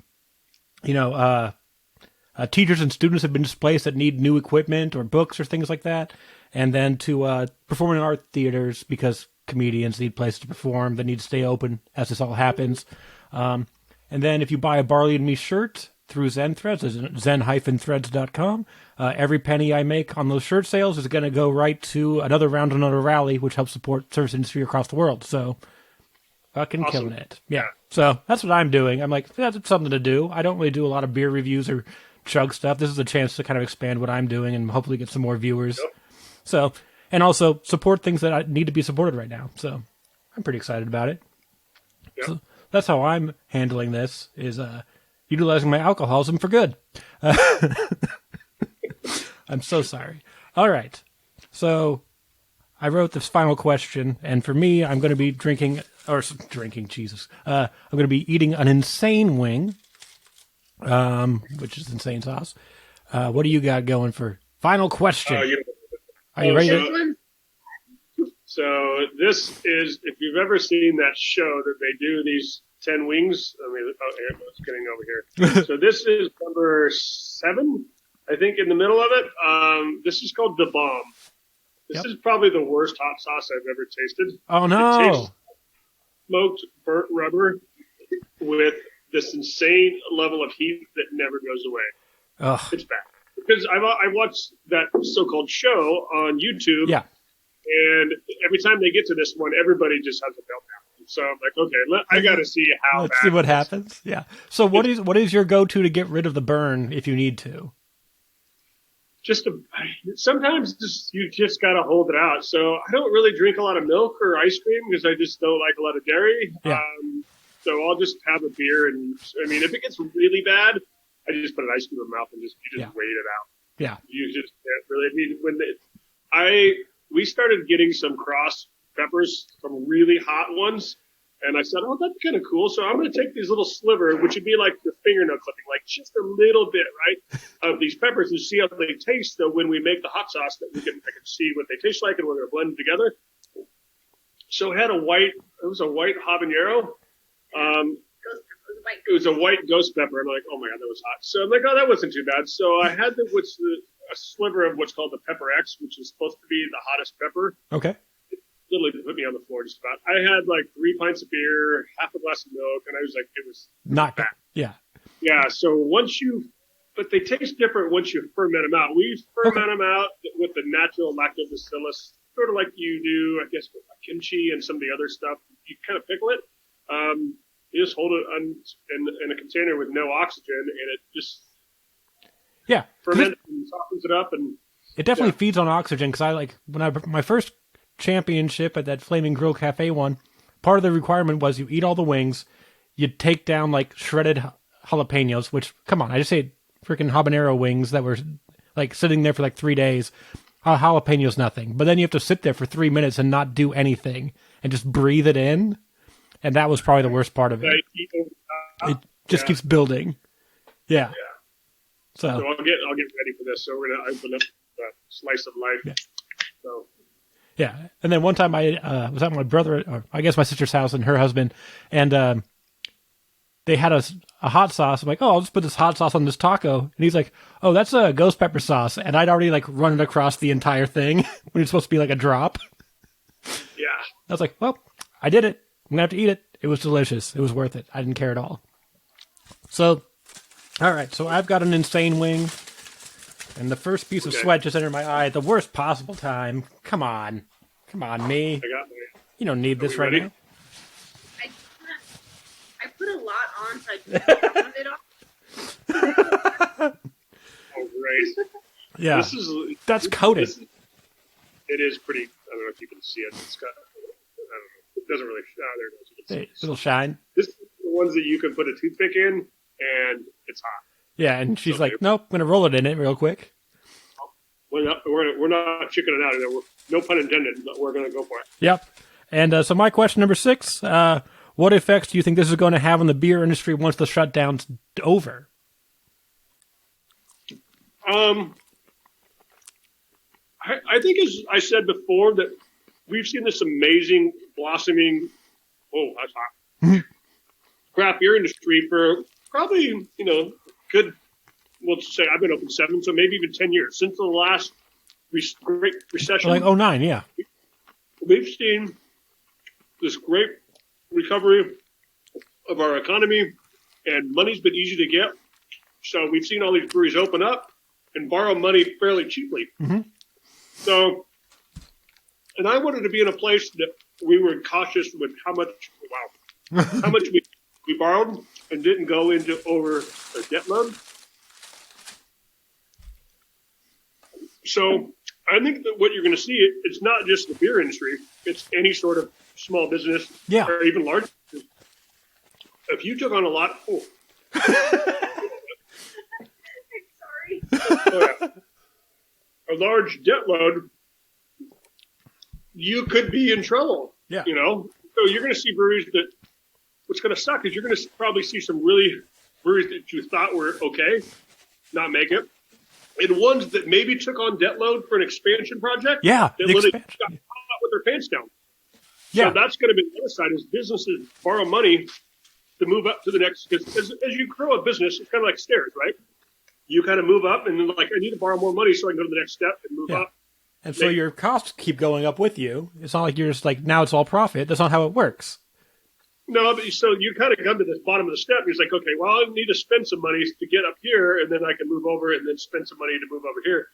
and students have been displaced that need new equipment or books or things like that. And then to performing in art theaters because comedians need places to perform that need to stay open as this all happens. And then if you buy a Barley and Me shirt through Zen Threads, zen-threads.com, every penny I make on those shirt sales is going to go right to another round, another rally, which helps support service industry across the world. So fucking awesome. Killing it. Yeah. So that's what I'm doing. I'm like, that's something to do. I don't really do a lot of beer reviews or chug stuff. This is a chance to kind of expand what I'm doing and hopefully get some more viewers. Yep. So, and also support things that need to be supported right now. So I'm pretty excited about it. Yep. So that's how I'm handling this, is utilizing my alcoholism for good. I'm so sorry. All right. So I wrote this final question, and for me, I'm going to be Jesus. I'm going to be eating an insane wing, which is insane sauce. What do you got going for final question? Are you ready? So this is, if you've ever seen that show that they do these 10 wings, it's getting over here. So this is number 7, I think, in the middle of it. This is called The Bomb. This is probably the worst hot sauce I've ever tasted. Oh, no. It tastes smoked burnt rubber with this insane level of heat that never goes away. Ugh. It's bad. Because I watched that so-called show on YouTube. Yeah. And every time they get to this one, everybody just has a meltdown. So I'm like, okay, I got to see how. Let's see what happens. Yeah. So what is your go-to to get rid of the burn if you need to? Sometimes you just got to hold it out. So I don't really drink a lot of milk or ice cream because I just don't like a lot of dairy. Yeah. So I'll just have a beer, and if it gets really bad, I just put an ice cube in my mouth and just wait it out. Yeah. You just can't really. We started getting some cross peppers, some really hot ones, and I said, oh, that's kind of cool. So I'm going to take these little sliver, which would be like your fingernail clipping, like just a little bit, right, of these peppers, and see how they taste. So when we make the hot sauce, I can see what they taste like, and we're going to blend them together. So it was a white habanero. It was a white ghost pepper. I'm like, oh my God, that was hot. So I'm like, oh, that wasn't too bad. So I had a sliver of what's called the Pepper X, which is supposed to be the hottest pepper. Okay. It literally put me on the floor just about. I had like 3 pints of beer, half a glass of milk, and I was like, it was not bad. Yeah. Yeah. So but they taste different once you ferment them out. We ferment them out with the natural lactobacillus, sort of like you do, I guess, with kimchi and some of the other stuff. You kind of pickle it. You just hold it in a container with no oxygen, and it just ferments and softens it up. And it definitely feeds on oxygen, because my first championship at that Flaming Grill Cafe one, part of the requirement was you eat all the wings, you'd take down like shredded jalapenos, which, come on, I just ate freaking habanero wings that were like sitting there for like 3 days. Jalapenos, nothing. But then you have to sit there for 3 minutes and not do anything and just breathe it in. And that was probably the worst part of it. It just keeps building. Yeah. So I'll get ready for this. So we're gonna open up a slice of life. Yeah. So. Yeah, and then one time I was at my brother, or I guess my sister's house, and her husband, and they had a hot sauce. I'm like, oh, I'll just put this hot sauce on this taco, and he's like, oh, that's a ghost pepper sauce, and I'd already like run it across the entire thing when it's supposed to be like a drop. Yeah. I was like, well, I did it. I'm gonna have to eat it. It was delicious. It was worth it. I didn't care at all. So, all right. So I've got an insane wing, and the first piece of sweat just entered my eye at the worst possible time. Come on. Come on, me. I got my. You don't need this we right ready? now. I put a lot on, so I just round it off. Oh, great. Yeah, This is that's coated. It is pretty. I don't know if you can see it. It's got. I don't know. It doesn't really. There it is. You can see Hey, it. little shine. This is the ones that you can put a toothpick in, and it's hot. Yeah, and she's So like, nope, I'm going to roll it in it real quick. We're not chickening out. No pun intended, but we're going to go for it. Yep. And so my question number 6, what effects do you think this is going to have on the beer industry once the shutdown's over? I think, as I said before, that we've seen this amazing blossoming. Oh, that's hot. Craft beer industry for probably, good. We'll say I've been open 7, so maybe even 10 years since the last great recession. Like 09, yeah. We've seen this great recovery of our economy, and money's been easy to get. So we've seen all these breweries open up and borrow money fairly cheaply. Mm-hmm. So, and I wanted to be in a place that we were cautious with how much we borrowed and didn't go into over a debt load. So I think that what you're going to see, it's not just the beer industry, it's any sort of small business or even large business. If you took on a lot, Sorry. a large debt load, you could be in trouble. Yeah. So you're going to see breweries that. What's going to suck is you're going to probably see some really breweries that you thought were okay not make it, and ones that maybe took on debt load for an expansion project. Yeah, that literally got caught up with their pants down. Yeah. So that's going to be the other side is businesses borrow money to move up to the next. Because as you grow a business, it's kind of like stairs, right? You kind of move up, and then I need to borrow more money so I can go to the next step and move up. And so your costs keep going up with you. It's not like you're just like, now it's all profit. That's not how it works. No, but so you kind of come to the bottom of the step. And he's like, okay, well, I need to spend some money to get up here, and then I can move over and then spend some money to move over here.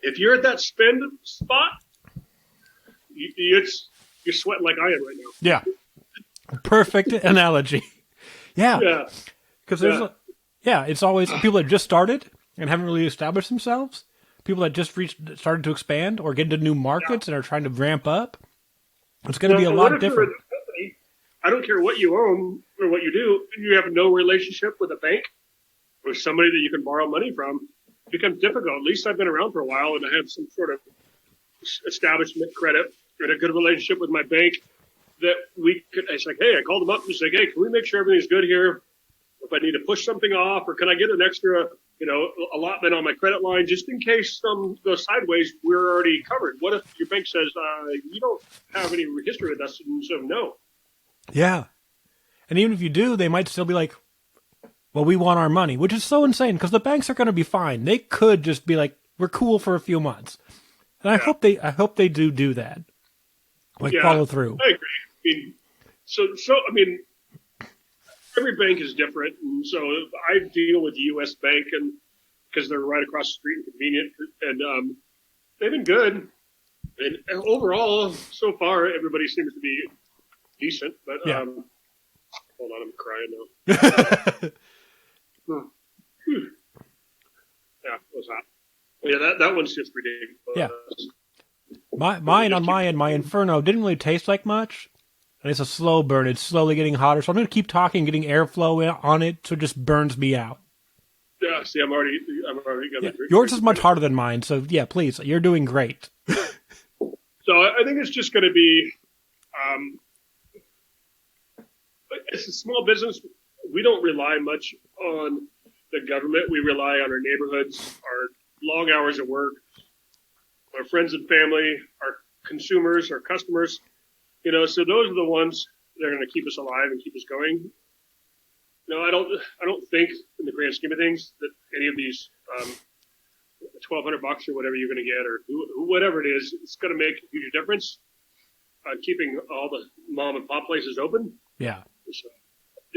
If you're at that spend spot, you're sweating like I am right now. Yeah. Perfect analogy. Yeah. Yeah. Because it's always people that just started and haven't really established themselves, people that just started to expand or get into new markets and are trying to ramp up. It's going to be a lot different. I don't care what you own or what you do. If you have no relationship with a bank or somebody that you can borrow money from, it becomes difficult. At least I've been around for a while and I have some sort of establishment credit and a good relationship with my bank that it's like, hey, I called them up and said, hey, can we make sure everything's good here? If I need to push something off, or can I get an extra, allotment on my credit line just in case some goes sideways? We're already covered. What if your bank says, you don't have any history with us? And so no. Yeah. And even if you do, they might still be like, well, we want our money, which is so insane because the banks are going to be fine. They could just be like, we're cool for a few months. And I hope they do that. Follow through. I agree. Every bank is different. And so I deal with U.S. Bank and because they're right across the street and convenient. And they've been good. And overall, so far, everybody seems to be decent, but hold on, I'm crying now. Yeah, it was hot. Yeah, that one's just ridiculous. Yeah. Mine on my end, my Inferno didn't really taste like much, and it's a slow burn. It's slowly getting hotter, so I'm going to keep talking, getting airflow on it, so it just burns me out. Yeah, see, I'm already going to. Yours is much harder than mine, so yeah, please, you're doing great. So I think it's just going to be. It's a small business. We don't rely much on the government. We rely on our neighborhoods, our long hours of work, our friends and family, our consumers, our customers. So those are the ones that are going to keep us alive and keep us going. I don't think in the grand scheme of things that any of these $1,200 or whatever you're going to get or whatever it is, it's going to make a huge difference on keeping all the mom and pop places open. Yeah. So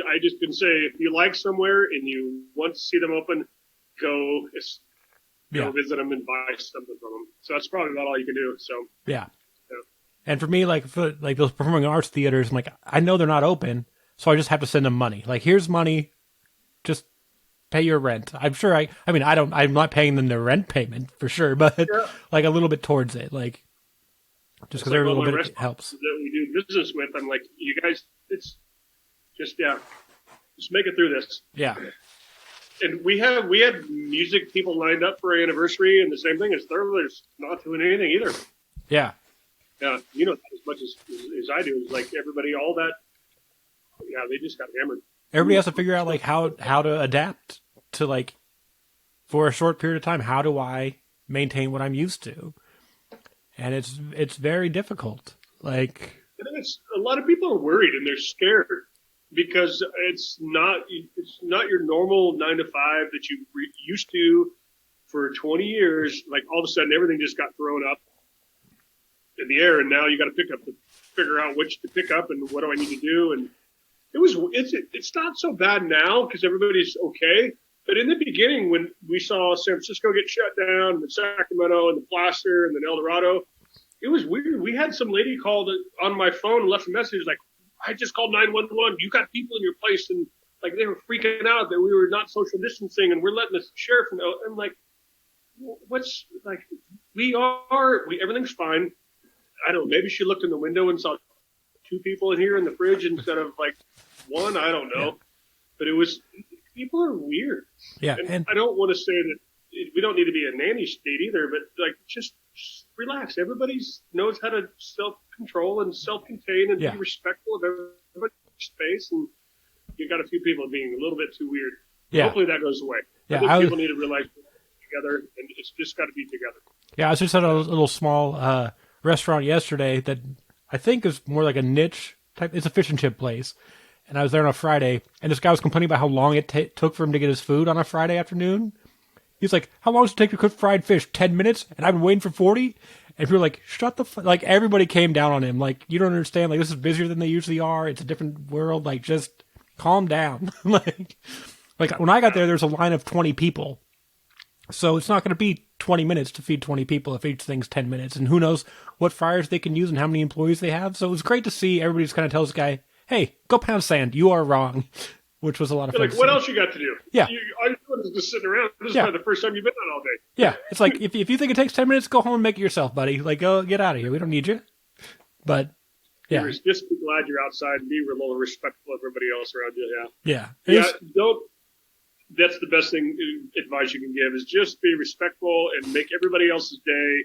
I just can say, if you like somewhere and you want to see them open, go visit them and buy something from them. So that's probably about all you can do. So yeah. And for me, like those performing arts theaters, I'm like, I know they're not open, so I just have to send them money. Like, here's money, just pay your rent. I'm sure I'm not paying them their rent payment for sure, but like a little bit towards it, like just because they're a little bit it helps. That we do business with, I'm like, you guys, it's just just make it through this. Yeah. And we had music people lined up for our anniversary, and the same thing as Thoroughbreed's not doing anything either. Yeah. Yeah, you know, as much as I do, is like everybody, all that. Yeah, they just got hammered. Everybody has to figure out like how to adapt to, like, for a short period of time. How do I maintain what I'm used to? And it's very difficult. Like, I think a lot of people are worried and they're scared because it's not your normal 9 to 5 that you used to for 20 years. Like, all of a sudden everything just got thrown up in the air, and now you got to figure out which to pick up and what do I need to do. And it's not so bad now because everybody's okay. But in the beginning, when we saw San Francisco get shut down, and Sacramento, and the Placer, and then El Dorado, it was weird. We had some lady called on my phone and left a message like, I just called 911. You got people in your place, and like they were freaking out that we were not social distancing, and we're letting the sheriff know. I'm like, what's like? Everything's fine. I don't know. Maybe she looked in the window and saw 2 people in here in the fridge instead of like 1. I don't know. Yeah. But people are weird. Yeah. And I don't want to say that we don't need to be a nanny state either, but like just relax. Everybody knows how to self-control and self-contain and be respectful of everybody's space. And you got a few people being a little bit too weird. Yeah. Hopefully that goes away. Yeah. People need to realize we're together, and it's just got to be together. Yeah. I was just at a little small, restaurant yesterday that I think is more like a niche type. It's a fish and chip place, and I was there on a Friday, and this guy was complaining about how long it took for him to get his food on a Friday afternoon. He's like, "How long does it take to cook fried fish? 10 minutes?" And I've been waiting for 40. And people were like, "Shut the like." Everybody came down on him. Like, you don't understand. Like, this is busier than they usually are. It's a different world. Like, just calm down. like when I got there's a line of 20 people. So it's not going to be 20 minutes to feed 20 people if each thing's 10 minutes. And who knows what fryers they can use and how many employees they have. So it was great to see everybody just kind of tell this guy, "Hey, go pound sand. You are wrong," which was a lot of fun. Like, what else you got to do? Yeah. All you're doing is just sitting around. This is probably the first time you've been on all day. Yeah. It's like, if you think it takes 10 minutes, go home and make it yourself, buddy. Like, go get out of here. We don't need you. But, yeah. Just be glad you're outside and be a little respectful of everybody else around you. Yeah. That's the best advice you can give is just be respectful and make everybody else's day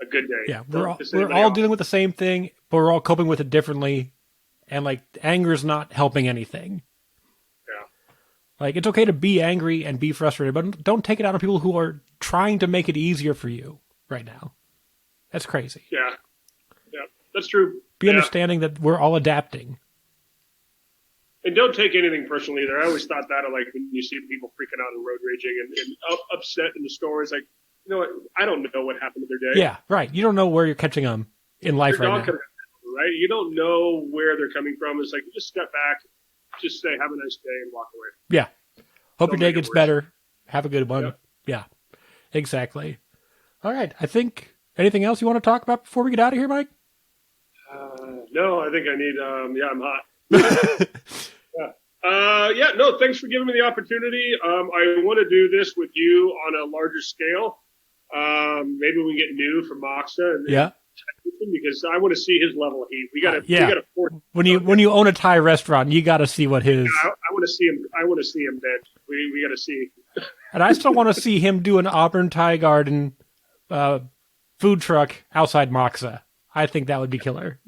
a good day. Yeah, we're all dealing with the same thing, but we're all coping with it differently. And like, anger is not helping anything. Yeah. Like, it's okay to be angry and be frustrated, but don't take it out on people who are trying to make it easier for you right now. That's crazy. Yeah. Yeah, that's true. Be understanding that we're all adapting. And don't take anything personally either. I always thought that, like, when you see people freaking out and road raging and upset in the stores, like, you know what? I don't know what happened to their day. Yeah, right. You don't know where you're catching them in life right now. Right? You don't know where they're coming from. It's like, you just step back, just say, have a nice day, and walk away. Yeah. Hope your day gets better. Have a good one. Yeah, exactly. All right. I think, anything else you want to talk about before we get out of here, Mike? No, I think I need, I'm hot. No, thanks for giving me the opportunity. I want to do this with you on a larger scale. Maybe we can get new from Moxa. Because I want to see his level of heat. We got to force. When you own a Thai restaurant, you got to see what his. I want to see him. I want to see him then. We got to see. And I still want to see him do an Auburn Thai Garden food truck outside Moxa. I think that would be killer.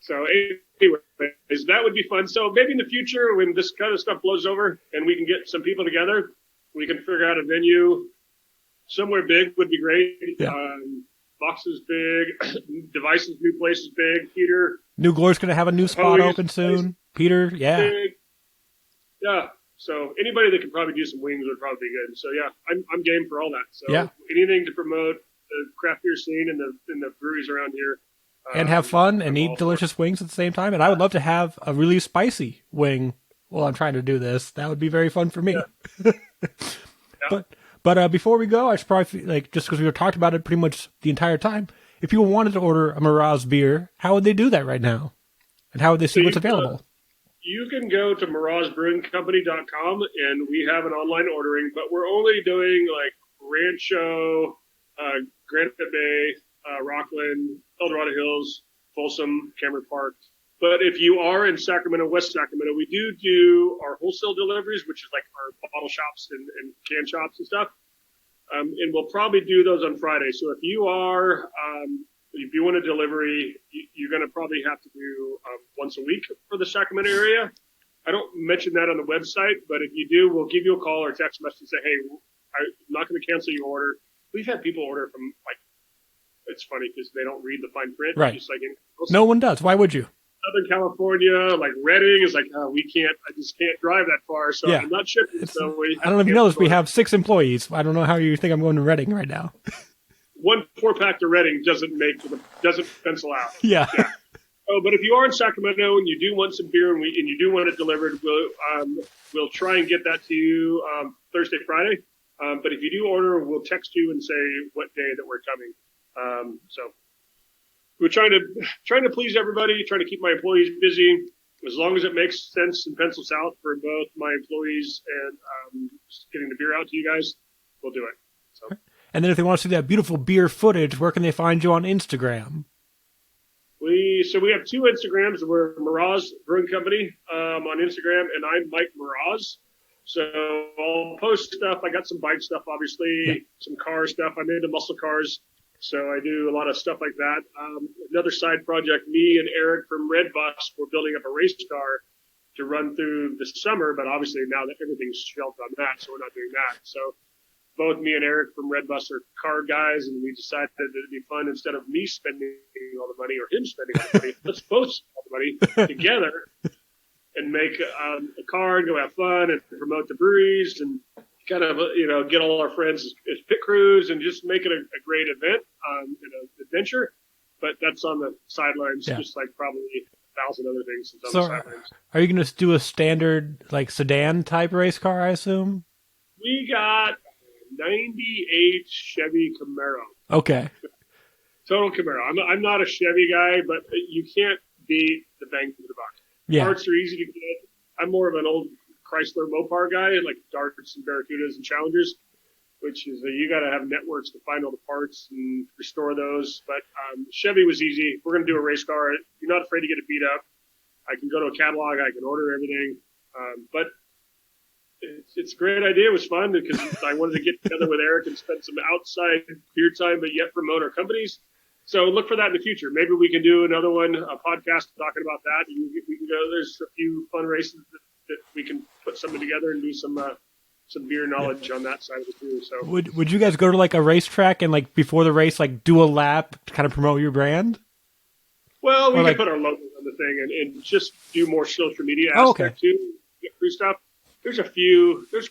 So anyways, that would be fun. So maybe in the future, when this kind of stuff blows over and we can get some people together, we can figure out a venue somewhere big would be great. Yeah. Box is big. Devices, new place is big. Peter. New Glory's going to have a new spot open soon. Peter, big. Yeah. So anybody that can probably do some wings would probably be good. So yeah, I'm game for all that. So anything to promote the craft beer scene and the breweries around here. And have fun and eat delicious wings at the same time. And I would love to have a really spicy wing while I'm trying to do this. That would be very fun for me. But before we go, I should probably, just because we were talking about it pretty much the entire time, if people wanted to order a Mraz beer, how would they do that right now? And how would they see what's available? You can go to MrazBrewingCompany.com, and we have an online ordering, but we're only doing like Rancho, Granite Bay, Rockland, El Dorado Hills, Folsom, Cameron Park. But if you are in Sacramento, West Sacramento, we do our wholesale deliveries, which is like our bottle shops and can shops and stuff. And we'll probably do those on Friday. So if you want a delivery, you're going to probably have to do once a week for the Sacramento area. I don't mention that on the website, but if you do, we'll give you a call or text message and say, hey, I'm not going to cancel your order. We've had people order from, like, it's funny because they don't read the fine print. Right. Just like No one does. Why would you? Southern California, like Redding, is like, I just can't drive that far, so I'm not shipping. So I don't know if you know this, we have 6 employees. I don't know how you think I'm going to Redding right now. 1 4-pack to Redding doesn't pencil out. Yeah. Oh, but if you are in Sacramento and you do want some beer and you do want it delivered, we'll try and get that to you Thursday, Friday. But if you do order, we'll text you and say what day that we're coming. So we're trying to please everybody, trying to keep my employees busy as long as it makes sense and pencils out for both my employees and getting the beer out to you guys. We'll do it. So. And then if they want to see that beautiful beer footage, where can they find you on Instagram? We have 2 Instagrams. We're Mraz Brewing Company on Instagram, and I'm Mike Mraz. So I'll post stuff. I got some bike stuff, obviously, some car stuff. I'm into muscle cars, so I do a lot of stuff like that. Another side project, me and Eric from Red Bus, we're building up a race car to run through the summer, but obviously now that everything's shelved on that, so we're not doing that. So both me and Eric from Red Bus are car guys, and we decided that it'd be fun, instead of me spending all the money or him spending all the money, let's both spend all the money together and make a car and go have fun and promote the breweries and kind of, get all our friends as pit crews and just make it a great event and an adventure. But that's on the sidelines, just like probably 1,000 other things on the sidelines. Are you going to do a standard, like, sedan type race car, I assume? We got 98 Chevy Camaro. Okay. Total Camaro. I'm not a Chevy guy, but you can't beat the bang for the buck. Yeah. Parts are easy to get. I'm more of an old Chrysler Mopar guy, like Darts and Barracudas and Challengers, which is you got to have networks to find all the parts and restore those. But Chevy was easy. We're going to do a race car. You're not afraid to get it beat up. I can go to a catalog. I can order everything. But it's a great idea. It was fun because I wanted to get together with Eric and spend some outside beer time, but yet promote our companies. So look for that in the future. Maybe we can do another one, a podcast talking about that. We can go. There's a few fun races that we can put something together and do some beer knowledge on that side of it too. So would you guys go to like a racetrack and like before the race, like do a lap to kind of promote your brand? Well, we can put our logo on the thing and just do more social media aspect too. Get through stuff. There's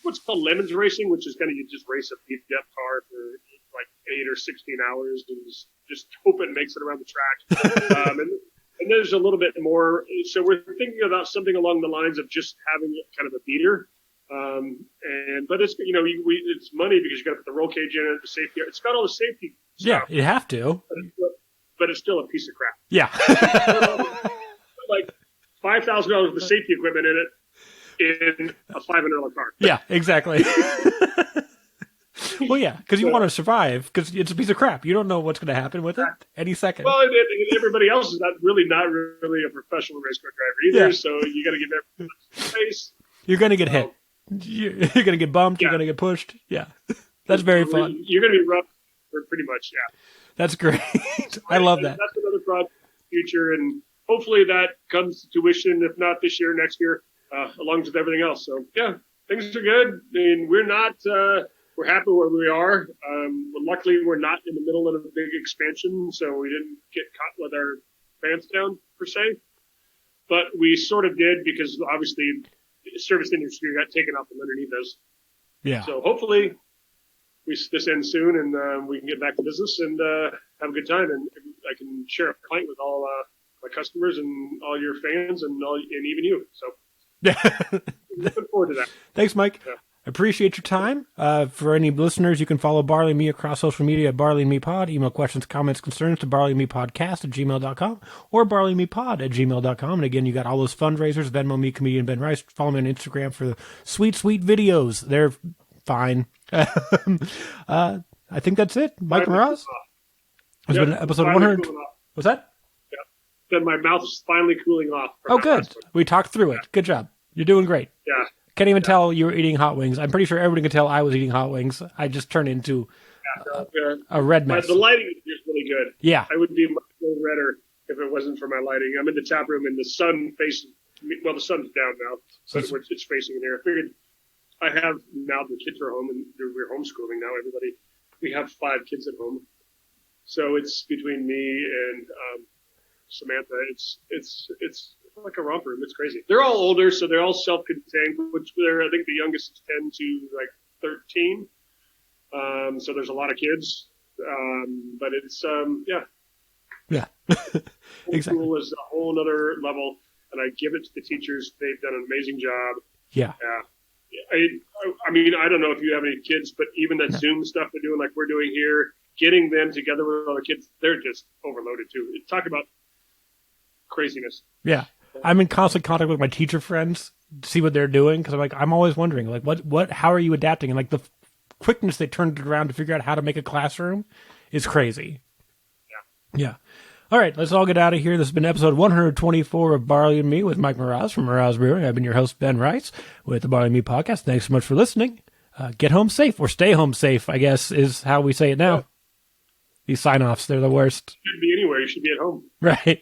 what's called Lemons Racing, which is kind of you just race a beat up car for like 8 or 16 hours and just hope it makes it around the track. And there's a little bit more. So we're thinking about something along the lines of just having kind of a beater. But it's, it's money because you got to put the roll cage in it, the safety. It's got all the safety stuff. Yeah, you have to. But it's still a piece of crap. Yeah. Like $5,000 with the safety equipment in it in a $500 car. Yeah, exactly. Well, yeah, because you want to survive, because it's a piece of crap. You don't know what's going to happen with it any second. Well, and everybody else is not really a professional race car driver either, so you got to give everyone space. You're going to get hit. You're going to get bumped. You're going to get pushed. Yeah, that's very fun. You're going to be rough, pretty much, yeah. That's great. I love that. That's another project in the future, and hopefully that comes to tuition, if not this year, next year, along with everything else. So, yeah, things are good. I mean, we're happy where we are. Luckily, we're not in the middle of a big expansion, so we didn't get caught with our pants down, per se. But we sort of did because, obviously, the service industry got taken off from underneath us. Yeah. So hopefully this ends soon and we can get back to business and have a good time. And I can share a pint with all my customers and all your fans and even you. So yeah. looking forward to that. Thanks, Mike. Yeah. Appreciate your time. For any listeners, you can follow Barley and Me across social media at Barley and Me Pod. Email questions, comments, concerns to barleyandmepodcast@gmail.com or barleyandmepod@gmail.com. And again, you got all those fundraisers, Venmo me, comedian Ben Rice. Follow me on Instagram for the sweet, sweet videos. They're fine. I think that's it. Mike Mraz. It's been episode 100. What's that? Yeah. Then my mouth is finally cooling off. Oh, good. We talked through it. Good job. You're doing great. Yeah. Can't even tell you were eating hot wings. I'm pretty sure everybody can tell I was eating hot wings. I just turned into a red mess. The lighting is really good. Yeah. I would be much more redder if it wasn't for my lighting. I'm in the tap room and the sun faces me. Well, the sun's down now, so it's facing in there. I figured I have now the kids are home and we're homeschooling now. We have 5 kids at home. So it's between me and Samantha. It's like a romper room. It's crazy. They're all older, so they're all self-contained. Which I think the youngest is 10 to like 13. So there's a lot of kids, but it's yeah, exactly. School is a whole other level, and I give it to the teachers. They've done an amazing job. Yeah. I mean, I don't know if you have any kids, but even that Zoom stuff they're doing, like we're doing here, getting them together with other kids, they're just overloaded too. Talk about craziness. Yeah. I'm in constant contact with my teacher friends to see what they're doing because I'm always wondering how are you adapting, and like the quickness they turned it around to figure out how to make a classroom is crazy. Yeah. All right, let's all get out of here. This has been episode 124 of Barley and Me with Mike Mraz from Mraz Brewing. I've been your host, Ben Rice, with the Barley and Me podcast. Thanks so much for listening. Get home safe, or stay home safe, I guess, is how we say it now. These sign-offs, they're the worst. You shouldn't be anywhere. You should be at home. Right.